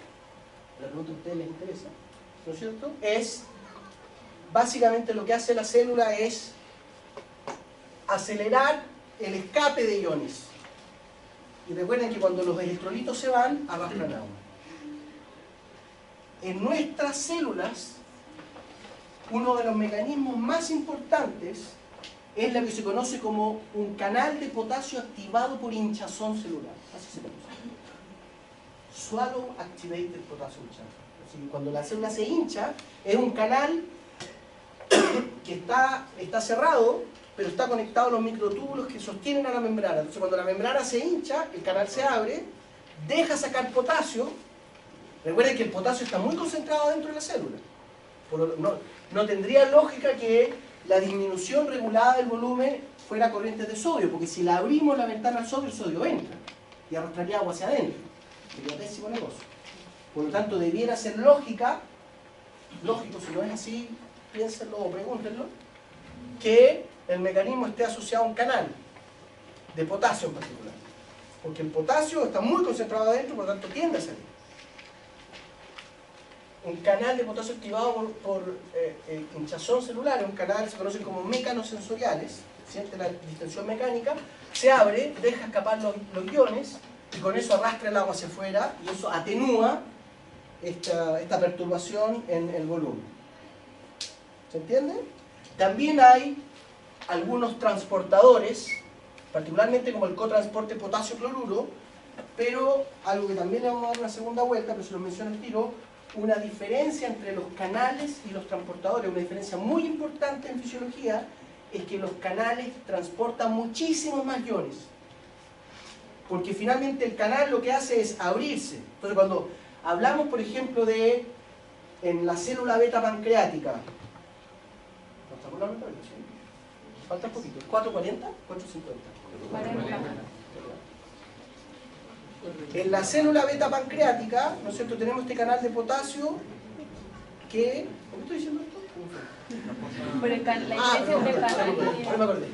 Speaker 1: La pregunta que a ustedes les interesa, ¿no es cierto? Es, básicamente lo que hace la célula es acelerar el escape de iones. Y recuerden que cuando los electrolitos se van, arrastran agua. En nuestras células, uno de los mecanismos más importantes es lo que se conoce como un canal de potasio activado por hinchazón celular. Así se conoce. Swallow Activated Potassium Channel. Así que cuando la célula se hincha, es un canal que está cerrado, pero está conectado a los microtúbulos que sostienen a la membrana. Entonces cuando la membrana se hincha, el canal se abre, deja sacar potasio. Recuerden que el potasio está muy concentrado dentro de la célula. No tendría lógica que la disminución regulada del volumen fuera corriente de sodio, porque si la abrimos la ventana al sodio, el sodio entra y arrastraría agua hacia adentro. Sería pésimo negocio. Por lo tanto, debiera ser lógico, si no es así, piénsenlo o pregúntenlo, que el mecanismo esté asociado a un canal de potasio en particular. Porque el potasio está muy concentrado adentro, por lo tanto tiende a salir. Un canal de potasio activado por hinchazón celular, un canal que se conoce como mecanosensoriales, siente la distensión mecánica, se abre, deja escapar los iones y con eso arrastra el agua hacia afuera y eso atenúa esta perturbación en el volumen. ¿Se entiende? También hay algunos transportadores, particularmente como el cotransporte potasio-cloruro, pero algo que también le vamos a dar una segunda vuelta, pero se lo menciono al tiro, una diferencia entre los canales y los transportadores, una diferencia muy importante en fisiología, es que los canales transportan muchísimos más iones. Porque finalmente el canal lo que hace es abrirse. Entonces cuando hablamos, por ejemplo, en la célula beta pancreática, falta un poquito, ¿440? 450. En la célula beta pancreática, ¿no es cierto?, tenemos este canal de potasio que... ¿Por qué estoy diciendo esto?
Speaker 4: Por la diferencia entre canal y
Speaker 1: no me acordé.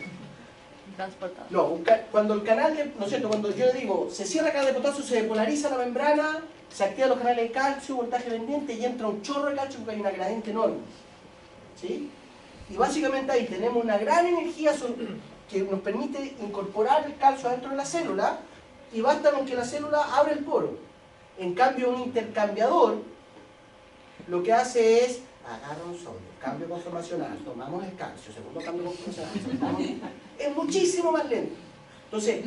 Speaker 4: transportador.
Speaker 1: No, cuando el canal de, ¿no es cierto?, cuando yo digo, se cierra el canal de potasio, se depolariza la membrana, se activan los canales de calcio, voltaje pendiente y entra un chorro de calcio porque hay una gradiente enorme. ¿Sí? Y básicamente ahí tenemos una gran energía que nos permite incorporar el calcio dentro de la célula y basta con que la célula abra el poro. En cambio, un intercambiador lo que hace es agarra un sodio, cambio conformacional, tomamos el calcio, segundo cambio conformacional, es muchísimo más lento. Entonces,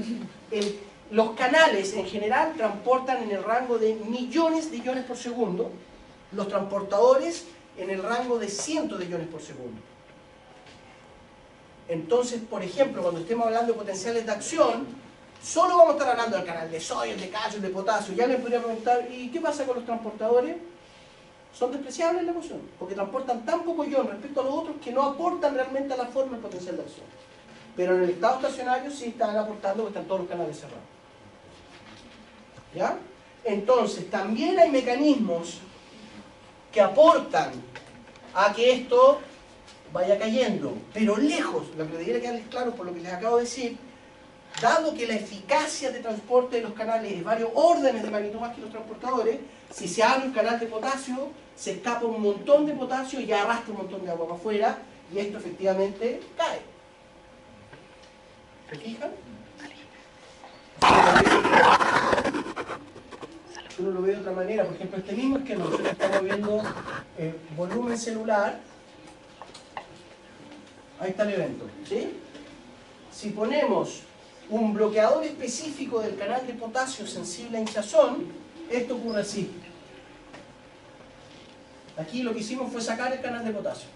Speaker 1: los canales en general transportan en el rango de millones de iones por segundo, los transportadores en el rango de cientos de iones por segundo. Entonces, por ejemplo, cuando estemos hablando de potenciales de acción, solo vamos a estar hablando del canal de sodio, de calcio, de potasio. Ya les podría preguntar, ¿y qué pasa con los transportadores? Son despreciables en la ecuación, porque transportan tan poco ion respecto a los otros que no aportan realmente a la forma el potencial de acción. Pero en el estado estacionario sí están aportando, porque están todos los canales cerrados. ¿Ya? Entonces, también hay mecanismos que aportan a que esto vaya cayendo, pero lejos. Lo que debería quedarles claro por lo que les acabo de decir, dado que la eficacia de transporte de los canales es varios órdenes de magnitud más que los transportadores, si se abre un canal de potasio, se escapa un montón de potasio y arrastra un montón de agua para afuera, y esto efectivamente cae. ¿Se fijan? Uno lo ve de otra manera, por ejemplo, este mismo esquema, nosotros estamos viendo volumen celular. Ahí está el evento, ¿sí? Si ponemos un bloqueador específico del canal de potasio sensible a hinchazón, esto ocurre así. Aquí lo que hicimos fue sacar el canal de potasio.